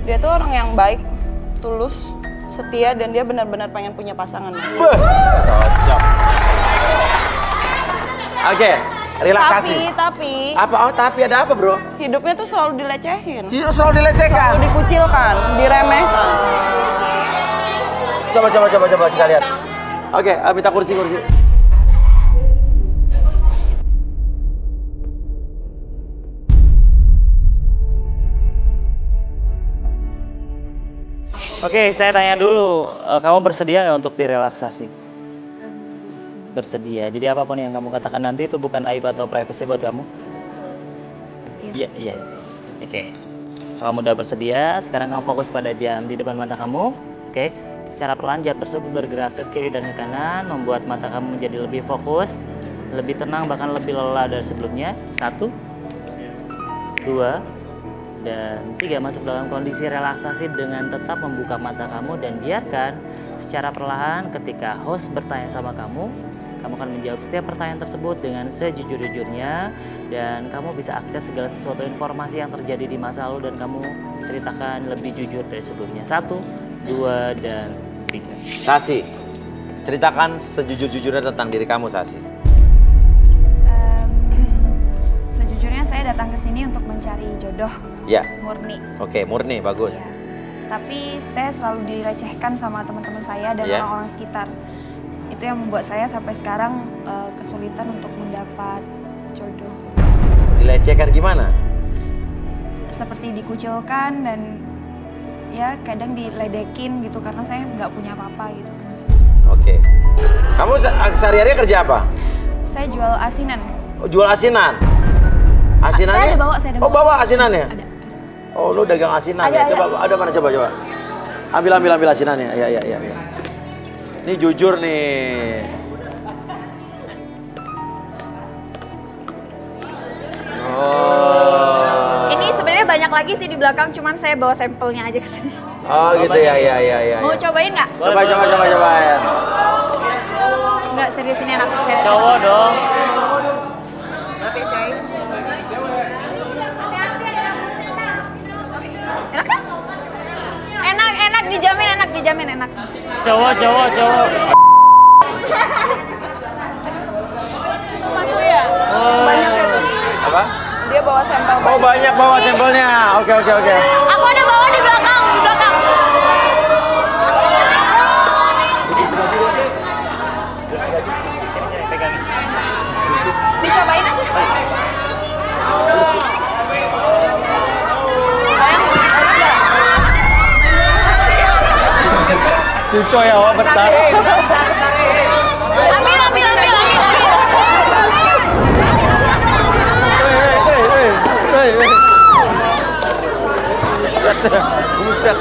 Dia tuh orang yang baik, tulus, setia, dan dia benar-benar pengen punya pasangan. Mas. Cocok. Oke, relaksasi. Tapi Apa? Oh tapi ada apa bro? hidupnya tuh selalu dilecehin. Hidup selalu dilecehkan. Selalu dikucilkan, diremehkan. Coba kita lihat. Oke, minta kursi. Oke, saya tanya dulu, kamu bersedia nggak untuk direlaksasi? Bersedia. Jadi apapun yang kamu katakan nanti itu bukan aib atau privacy buat kamu? Iya. Oke. Kalau kamu udah bersedia, sekarang kamu fokus pada jam di depan mata kamu. Oke. Secara perlahan jam tersebut bergerak ke kiri dan ke kanan, membuat mata kamu menjadi lebih fokus. lebih tenang bahkan lebih lelah dari sebelumnya. 1, 2, dan 3. Masuk dalam kondisi relaksasi dengan tetap membuka mata kamu dan biarkan secara perlahan ketika host bertanya sama kamu akan menjawab setiap pertanyaan tersebut dengan sejujur-jujurnya dan kamu bisa akses segala sesuatu informasi yang terjadi di masa lalu dan kamu ceritakan lebih jujur dari sebelumnya. 1, 2, dan 3. Sasi, ceritakan sejujur-jujurnya tentang diri kamu, Sasi. Sejujurnya saya datang ke sini untuk mencari jodoh. Ya. Murni. Oke, murni, bagus. Ya. Tapi saya selalu dilecehkan sama teman-teman saya dan orang-orang sekitar. Itu yang membuat saya sampai sekarang kesulitan untuk mendapat jodoh. Dilecehkan gimana? Seperti dikucilkan dan ya kadang diledekin gitu karena saya nggak punya apa-apa gitu. Oke. Kamu sehari-hari kerja apa? Saya jual asinan. Jual asinan? Asinannya? Saya ada bawa, saya ada bawa. Oh, bawa asinannya? Ada. Oh, lu dagang asinan ya? Coba, ada mana? Coba. Ambil asinannya. Ya. Ini jujur nih. Oh. Ini sebenarnya banyak lagi sih di belakang, cuman saya bawa sampelnya aja ke sini. Oh, gitu ya. Mau cobain nggak? Coba. Nggak, serius ini enak. Serius. Cowok dong. Enak kan? Dijamin enak. Cowok. Banyak ya tuh. Apa? Dia bawa sampel. Oh, banyak bawa sampelnya. Oke. Aku ada bawa di belakang. Sini pegangin. Dicobain aja. Cuco ya, wah betah. Ambil. Buset.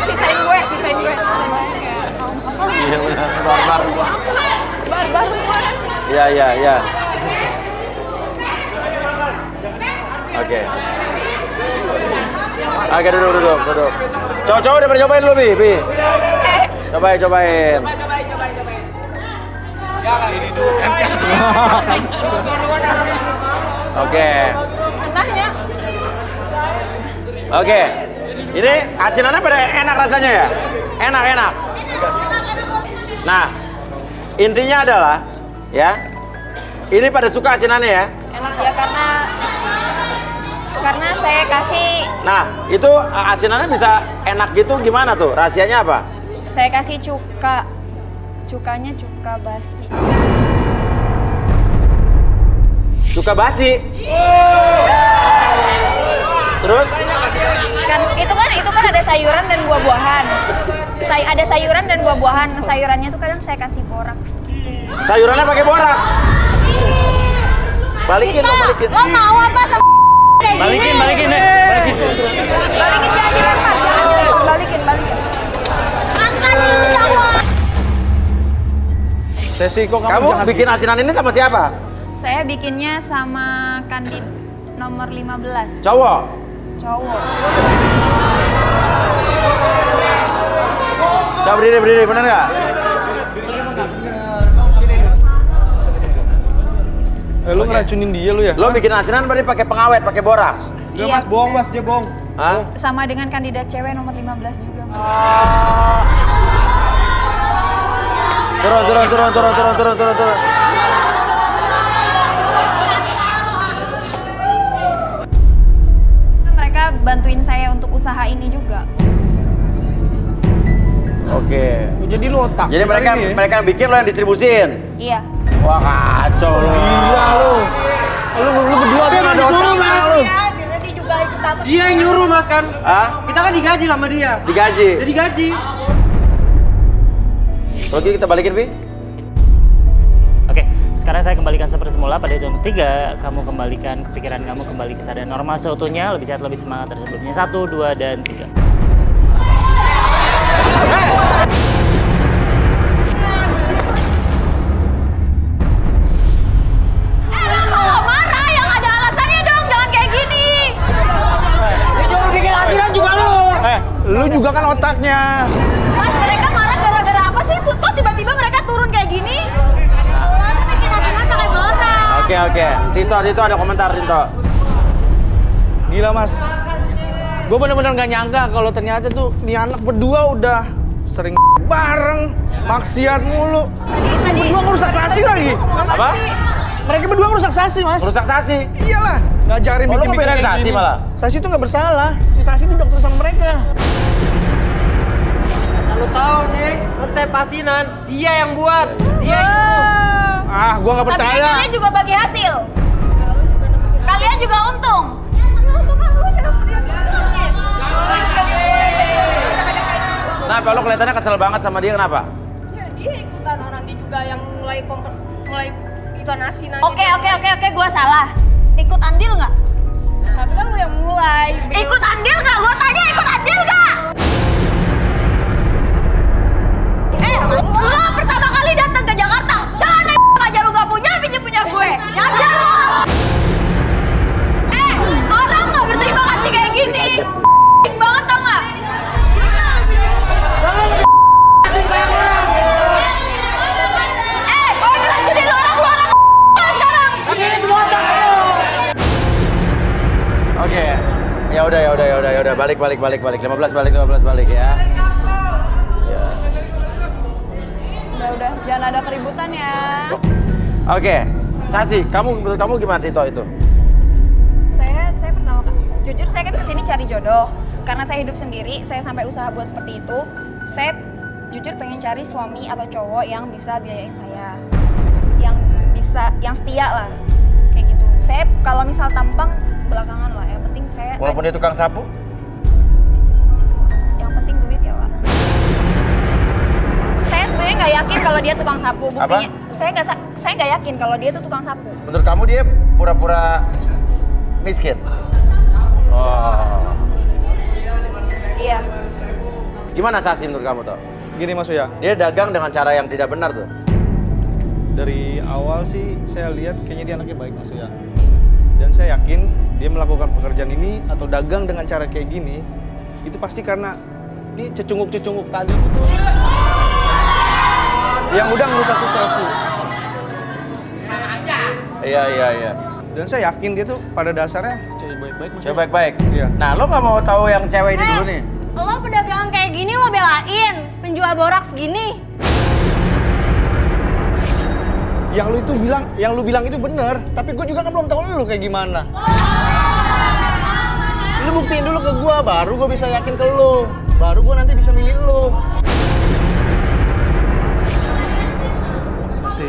Sisain gue. Iya benar, barbar. Iya. Oke, duduk. Cowok udah pernah cobain lu, Bi? Cobain. Oke. Ini asinannya pada enak rasanya ya? Enak. Nah, intinya adalah ya, ini pada suka asinannya ya? Enak ya karena saya kasih. Nah, itu asinannya bisa enak gitu gimana tuh? Rahasianya apa? Saya kasih cukanya cuka basi. Cuka basi? Terus? Itu kan ada sayuran dan buah-buahan. Ada sayuran dan buah-buahan. Sayurannya tuh kadang saya kasih boraks. Sayurannya pakai boraks? Balikin. Lo mau apa sama kayak gini? Balikin. Balikin, jangan dilempar. Balikin. Makan itu cowok. Sesi kok Kamu bikin asinan ini sama siapa? Saya bikinnya sama kandid nomor 15. Cowok? Cowok. Coba berdiri, bener nggak? Lu ngeracunin dia lu ya? Lo bikin asinan berarti pakai pengawet, pakai boraks? Iya, Mas, bohong, Mas, dia bohong. Hah? Sama dengan kandidat cewek nomor 15 juga, Mas. Turun. Mereka bantuin saya untuk usaha ini juga. Oke. Jadi lu otak. Jadi mereka yang bikin, lo yang distribusiin? Iya. Wah, kacau lo. Gila lu. Lu berdua tuh ada otak lu. Juga ikut apa? Dia yang nyuruh, Mas, kan? Hah? Kita kan digaji sama dia. Digaji? Jadi gaji. Kalau gitu kita balikin, Pi. Oke, sekarang saya kembalikan seperti semula. Pada hitung 3, kamu kembalikan kepikiran kamu kembali ke keadaan normal seutuhnya, lebih sehat, lebih semangat dari sebelumnya. 1, 2, dan 3. Kalau marah yang ada alasannya dong, jangan kayak gini. Jodoh bikin asiran juga lu. Lu juga kan otaknya. Mas, mereka marah gara-gara apa sih? Kok tiba-tiba mereka turun kayak gini? Lo tuh bikin asiran pakai marah. Oke. Tito ada komentar, Tito. Gila mas, gue bener-bener gak nyangka kalau ternyata tuh nih anak berdua udah sering bareng, maksiat mulu. Berdua ngerusak Sasi lagi. Apa? Mereka berdua ngerusak Sasi mas. Ngerusak Sasi? Iyalah, ngajarin lu bikin-bikin ngebelain kayak Sasi gini. malah? Sasi tuh gak bersalah, si Sasi tuh dokter sama mereka. Asal lu tahu nih, resep asinan dia yang buat. Dia itu. Ah, gue gak Tapi percaya. kalian juga bagi hasil. Kalian juga untung. Kenapa lu kelihatannya kesel banget sama dia, kenapa? Ya, dia ikutan orang dia juga yang mulai ikutan asinan. Oke, gue salah. Ikut andil nggak? Tapi kan lu yang mulai. Ikut andil nggak? Gue tanya ikut andil nggak? Lo pertama kali datang ke Jakarta, jangan aja lu nggak punya, punya gue. Nyadar lo? Orang nggak berterima kasih kayak gini. Banget tau nggak? Gue ngeracunin orang sekarang. Tapi ini semua otak lu. Oke. Ya udah, balik. 15 balik ya. Udah, jangan ada keributan ya. Oke. Sasi, menurut kamu gimana Tito itu? Saya pertama kali, jujur saya kan kesini cari jodoh. Karena saya hidup sendiri, saya sampai usaha buat seperti itu. Saya jujur pengen cari suami atau cowok yang bisa biayain saya. Yang setia lah. Kayak gitu. Saya kalau misal tampang belakangan lah, yang penting saya... Walaupun dia tukang sapu? Yang penting duit ya, Pak. Saya sebenarnya nggak yakin kalau dia tukang sapu. Buktinya, saya nggak yakin kalau dia tuh tukang sapu. Menurut kamu dia pura-pura miskin? Oh. Iya. Gimana Sasi menurut kamu tuh? Gini Mas Uya, Dia dagang dengan cara yang tidak benar tuh. dari awal sih saya lihat kayaknya dia anaknya baik Mas Uya. Dan saya yakin dia melakukan pekerjaan ini atau dagang dengan cara kayak gini, itu pasti karena ini cecunguk-cecunguk tadi itu tuh yang udah ngerusak Sasi. Iya. Dan saya yakin dia tuh pada dasarnya cewek baik-baik Mas. Cewek baik-baik? Iya. Nah lo gak mau tahu yang cewek ini dulu nih? Lo pedagang kayak gini lo belain, penjual boraks gini. Yang lu bilang itu bener, tapi gue juga kan belum tahu lu kayak gimana. Lu buktiin dulu ke gue, baru gue bisa yakin ke lu. Baru gue nanti bisa milih lu. Sasi,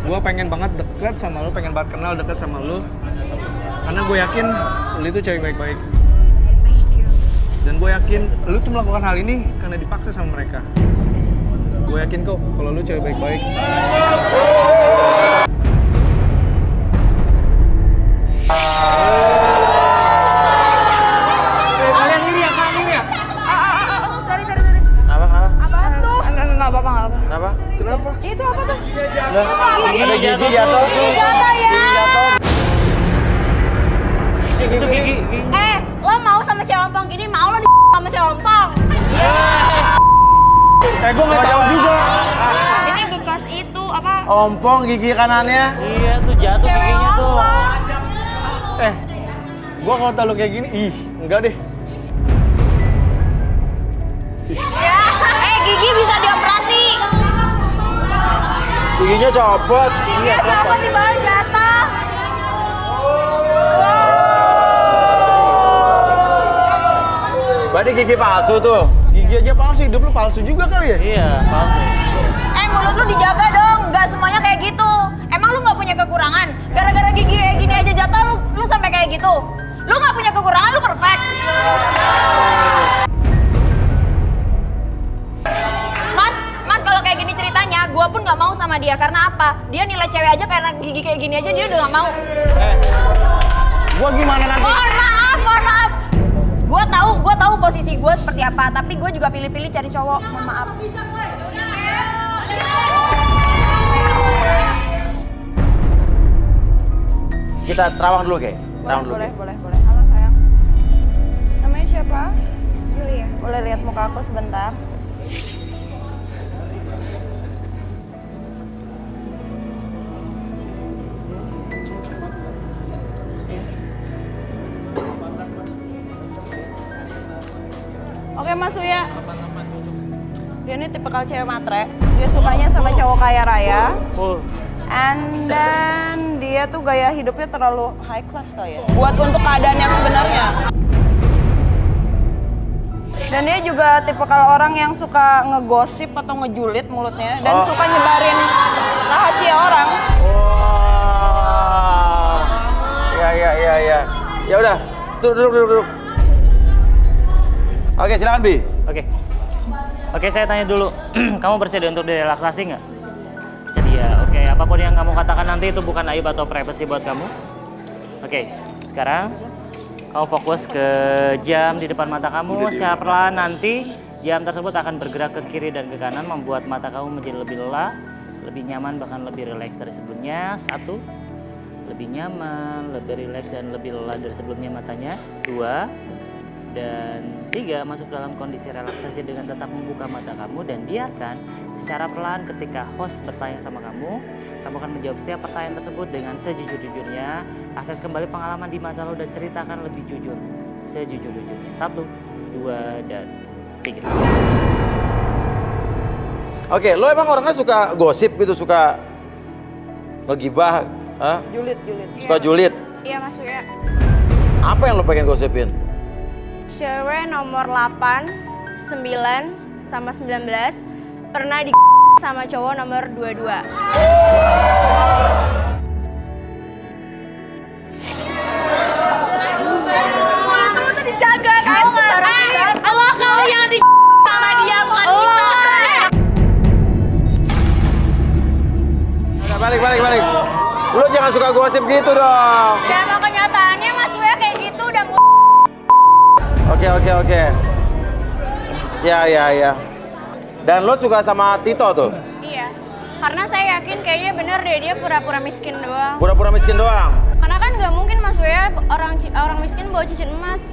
gue pengen banget deket sama lu, pengen banget kenal deket sama lu. Karena gue yakin lu itu cewek baik-baik. Dan gue yakin lu tuh melakukan hal ini karena dipaksa sama mereka. Gue yakin kok kalau lu cewek baik-baik. Kalian ini ya? Sorry. Kenapa? Apa tuh? Enggak apa-apa. Kenapa? Itu apa tuh? Ada gigi jatuh. Gigi jatuh ya. Itu gigi. Lo mau sama cewek ompong gini, mau lo sama cewek ompong? Gue nggak tahu juga. Ini bekas itu apa? Ompong gigi kanannya. Iya tuh jatuh giginya tuh. Gue kalau tau lu kayak gini, enggak deh. Ya, gigi bisa dioperasi. Giginya copot. Giginya copot di bawah jatuh. Berarti gigi palsu tuh. Gigi aja palsu, hidup lu palsu juga kali ya? Iya, palsu. Mulut lu dijaga dong, nggak semuanya kayak gitu. Emang lu nggak punya kekurangan? Gara-gara gigi kayak gini aja jatuh, lu sampai kayak gitu? Lu nggak punya kekurangan, lu perfect. dia. Karena apa? Dia nilai cewek aja karena gigi kayak gini aja dia udah gak mau. Gua gimana nanti? Mohon maaf. Gua tahu posisi gue seperti apa, tapi gue juga pilih-pilih cari cowok. Mohon maaf. Kita terawang dulu, Kay. Terawang dulu. Boleh. Halo sayang. Namanya siapa? Julia. Boleh lihat muka aku sebentar? Oke Mas Uya. Dia ini tipikal cewek matre. Dia sukanya sama cowok kaya raya. And then dia tuh gaya hidupnya terlalu high class kali ya. Buat untuk keadaan yang sebenarnya. Dan dia juga tipikal orang yang suka ngegosip atau ngejulit mulutnya. Dan suka nyebarin rahasia orang. Ya. Ya udah, duduk. Oke, silakan Bi. Oke, saya tanya dulu. Kamu bersedia untuk direlaksasi nggak? Bersedia. Oke, apapun yang kamu katakan nanti itu bukan aib atau privasi buat kamu. Oke, sekarang kamu fokus ke jam di depan mata kamu. Secara perlahan nanti jam tersebut akan bergerak ke kiri dan ke kanan, membuat mata kamu menjadi lebih lelah, lebih nyaman, bahkan lebih rileks dari sebelumnya. 1, lebih nyaman, lebih rileks dan lebih lelah dari sebelumnya matanya. 2, dan 3, masuk dalam kondisi relaksasi dengan tetap membuka mata kamu dan biarkan secara perlahan ketika host bertanya sama kamu akan menjawab setiap pertanyaan tersebut dengan sejujur-jujurnya. Akses kembali pengalaman di masa lalu dan ceritakan lebih jujur, sejujur-jujurnya. 1, 2, dan 3. Oke, lo emang orangnya suka gosip gitu, suka ngegibah, Julit. suka julit. Iya Mas Uya. Apa yang lo pengen gosipin? Cewek nomor 8, 9, sama 19 pernah di sama cowok nomor 22. Kamu tuh dijaga, tahu nggak? Allah kali yang di sama dia bukan kita. Udah, balik. Lo jangan suka gosip gitu dong. Ya emang kenyataannya Mas Uya kayak gitu udah Oke. Ya. Dan lo suka sama Tito tuh? Iya, karena saya yakin kayaknya bener deh dia pura-pura miskin doang. Pura-pura miskin doang? Karena kan nggak mungkin Mas Wea orang miskin bawa cincin emas.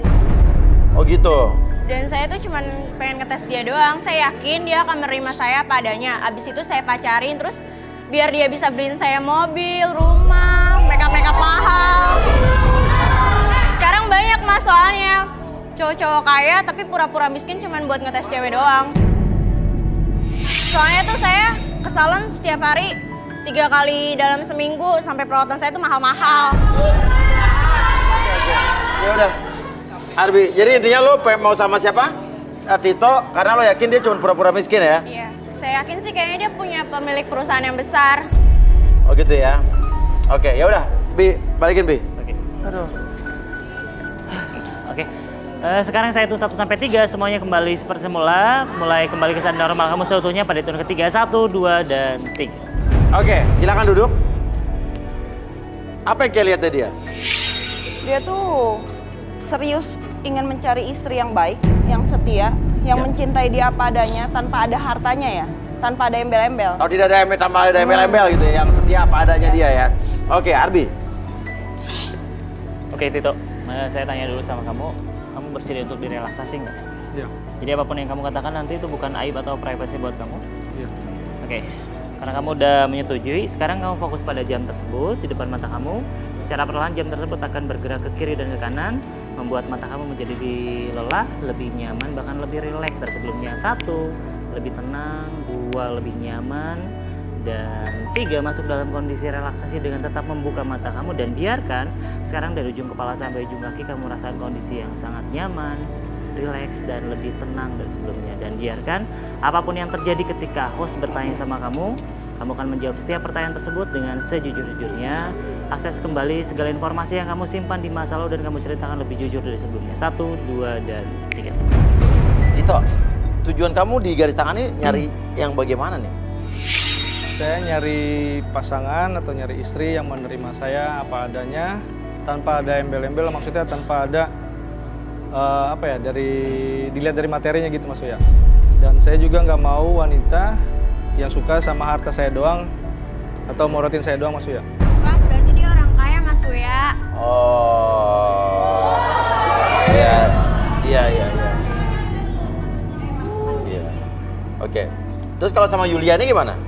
Oh gitu? Dan saya tuh cuman pengen ngetes dia doang. Saya yakin dia akan menerima saya padanya. Abis itu saya pacarin terus biar dia bisa beliin saya mobil, rumah, makeup mahal. Sekarang banyak Mas soalnya cowok-cowok kaya tapi pura-pura miskin cuman buat ngetes cewek doang. Soalnya tuh saya ke salon setiap hari 3 kali dalam seminggu sampai perawatan saya tuh mahal-mahal. Ya udah. Arbi, jadi intinya lo mau sama siapa? Tito, karena lo yakin dia cuma pura-pura miskin ya? Iya, saya yakin sih kayaknya dia punya pemilik perusahaan yang besar. Oh gitu ya? Oke, ya udah, Bi, balikin Bi. Oke. Aduh. Oke. Sekarang saya hitung 1 sampai 3, semuanya kembali seperti semula. Mulai kembali ke standar normal kamu seutuhnya pada hitungan ketiga. 1, 2, dan 3. Oke, silakan duduk. Apa yang kayak lihat dari dia? Dia tuh serius ingin mencari istri yang baik, yang setia, yang mencintai dia apa adanya tanpa ada hartanya ya, tanpa ada embel-embel. Oh tidak ada tanpa ada embel-embel gitu ya, yang setia apa adanya dia ya. Oke, Arbi. Oke Tito, saya tanya dulu sama kamu bersedia untuk direlaksasi nggak? Iya. Jadi apapun yang kamu katakan nanti itu bukan aib atau privasi buat kamu? Iya. Oke, karena kamu udah menyetujui, sekarang kamu fokus pada jam tersebut di depan mata kamu. Secara perlahan jam tersebut akan bergerak ke kiri dan ke kanan, membuat mata kamu menjadi lebih lelah, lebih nyaman, bahkan lebih rileks dari sebelumnya. 1, lebih tenang. 2, lebih nyaman. Dan 3, masuk dalam kondisi relaksasi dengan tetap membuka mata kamu dan biarkan sekarang dari ujung kepala sampai ujung kaki kamu rasakan kondisi yang sangat nyaman, rileks, dan lebih tenang dari sebelumnya. Dan biarkan apapun yang terjadi ketika host bertanya sama kamu akan menjawab setiap pertanyaan tersebut dengan sejujur-jujurnya. Akses kembali segala informasi yang kamu simpan di masa lalu dan kamu ceritakan lebih jujur dari sebelumnya. 1, 2, dan 3. Tito, tujuan kamu di garis tangan ini nyari yang bagaimana nih? Saya nyari pasangan atau nyari istri yang menerima saya apa adanya, tanpa ada embel-embel, maksudnya tanpa ada dilihat dari materinya gitu Mas Uya. Dan saya juga nggak mau wanita yang suka sama harta saya doang atau morotin saya doang Mas Uya. Kan berarti dia orang kaya Mas Uya. Oh. Iya. Oke. Terus kalau sama Yulia ini gimana?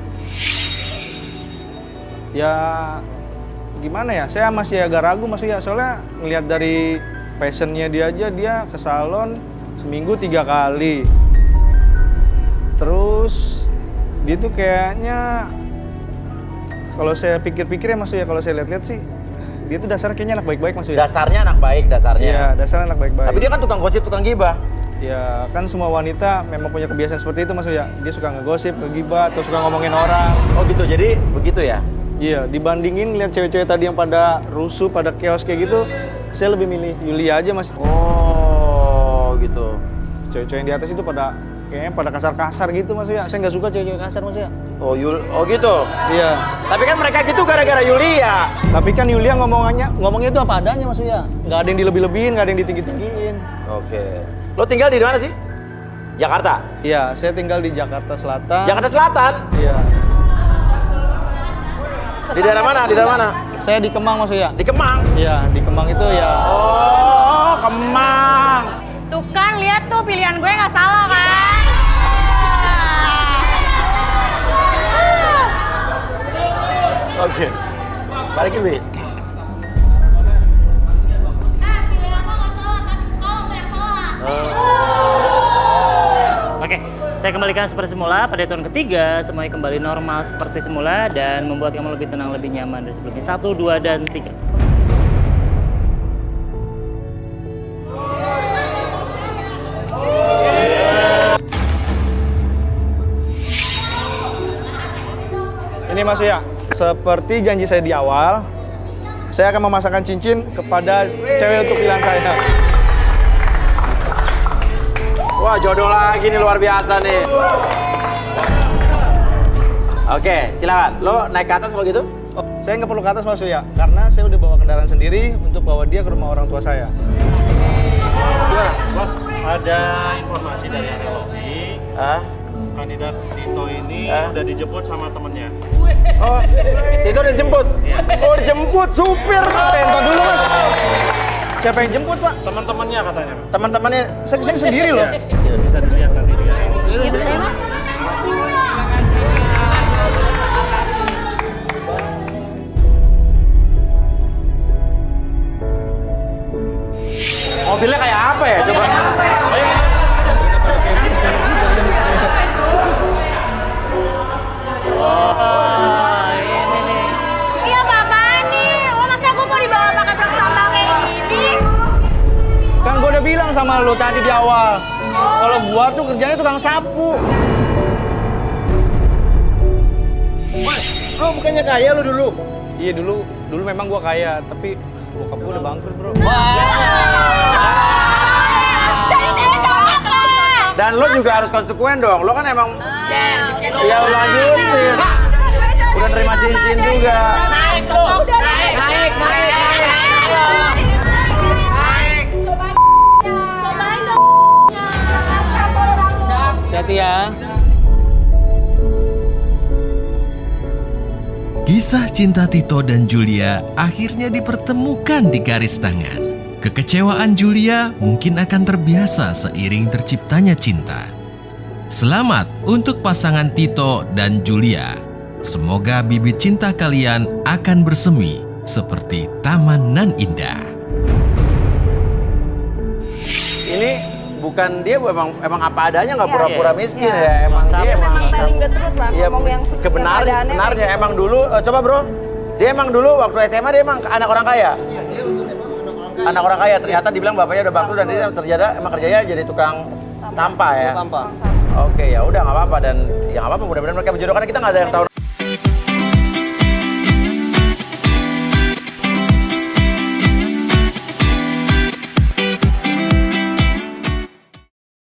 Ya gimana ya, saya masih agak ragu Mas Uya, soalnya ngelihat dari fashionnya dia aja, dia ke salon seminggu 3 kali. Terus dia tuh kayaknya, kalau saya pikir-pikir ya Mas Uya, kalau saya lihat-lihat sih dia tuh dasarnya kayaknya anak baik-baik Mas Uya. Dasarnya anak baik, dasarnya. Iya, dasarnya anak baik-baik. Tapi dia kan tukang gosip, tukang gibah. Ya kan semua wanita memang punya kebiasaan seperti itu Mas Uya. Dia suka ngegosip, ngegibah, atau suka ngomongin orang. Oh gitu, jadi begitu ya? Iya, dibandingin lihat cewek-cewek tadi yang pada rusuh, pada chaos kayak gitu, saya lebih milih Yulia aja Mas. Oh gitu. Cewek-cewek yang di atas itu kayaknya pada kasar-kasar gitu Mas Uya. Saya nggak suka cewek-cewek kasar Mas Uya. Oh gitu? Iya. Tapi kan mereka gitu gara-gara Yulia. Tapi kan Yulia ngomongnya itu apa adanya Mas Uya. Nggak ada yang dilebih-lebihin, nggak ada yang ditinggi-tinggiin. Oke. Lo tinggal di mana sih? Jakarta? Iya, saya tinggal di Jakarta Selatan. Jakarta Selatan? Iya. Di daerah mana? Di daerah mana? Saya di Kemang Mas Uya. Di Kemang? Iya, di Kemang itu ya. Oh, Kemang. Tuh kan, lihat tuh pilihan gue nggak salah kan? Oke. Balikin, Bi. Oke, saya kembalikan seperti semula. Pada tahun ketiga, semuanya kembali normal seperti semula dan membuat kamu lebih tenang, lebih nyaman dari sebelumnya. 1, 2, dan 3. Ini Mas Uya, seperti janji saya di awal, saya akan memasangkan cincin kepada cewek untuk pilihan saya. Wah, jodoh lagi nih, luar biasa nih. Oke, silakan. Lo naik ke atas kalau gitu? Oh, saya nggak perlu ke atas Mas Uya, karena saya udah bawa kendaraan sendiri untuk bawa dia ke rumah orang tua saya. Gimana? Bos, ada informasi dari Logi. Kandidat Tito ini udah dijemput sama temennya. Oh, Tito udah dijemput? Oh, dijemput supir. Entar dulu Mas. Siapa yang jemput Pak? Teman-temannya katanya. Teman-temannya? Saya kesini sendiri loh. Iya, bisa dilihat nanti dia. Iya betul Mas. Mobilnya kayak apa ya? Coba. Iya apa-apaan nih? Lo masa gue mau dibawa pakai truk sampah kayak gini? Kan gua udah bilang sama lo tadi di awal, kalau gua tuh kerjanya tukang sapu. Mas, lo bukannya kaya lo dulu? Iya dulu memang gua kaya, tapi bokap gua udah bangkrut bro. Dan lo juga harus konsekuen dong. Lo kan emang ya lo lanjutin. Udah nerima cincin juga. Naik, udah naik. Naik. Cobain dong. Hati-hati ya. Kisah cinta Tito dan Julia akhirnya dipertemukan di garis tangan. Kekecewaan Julia mungkin akan terbiasa seiring terciptanya cinta. Selamat untuk pasangan Tito dan Julia. Semoga bibit cinta kalian akan bersemi seperti taman nan indah. Ini bukan dia emang apa adanya, nggak pura-pura miskin ya. Emang dia Memang telling the truth lah, ya, ngomong yang kebenarnya. gitu. Emang dulu, coba bro, dia emang dulu waktu SMA dia emang anak orang kaya. Anak orang kaya, ternyata dibilang bapaknya udah bangkrut dan dia ternyata emang kerjanya jadi tukang sampah ya. Sampah. Oke, ya udah nggak apa-apa dan ya nggak apa-apa, mudah-mudahan mereka berjodoh karena kita nggak ada yang tahu.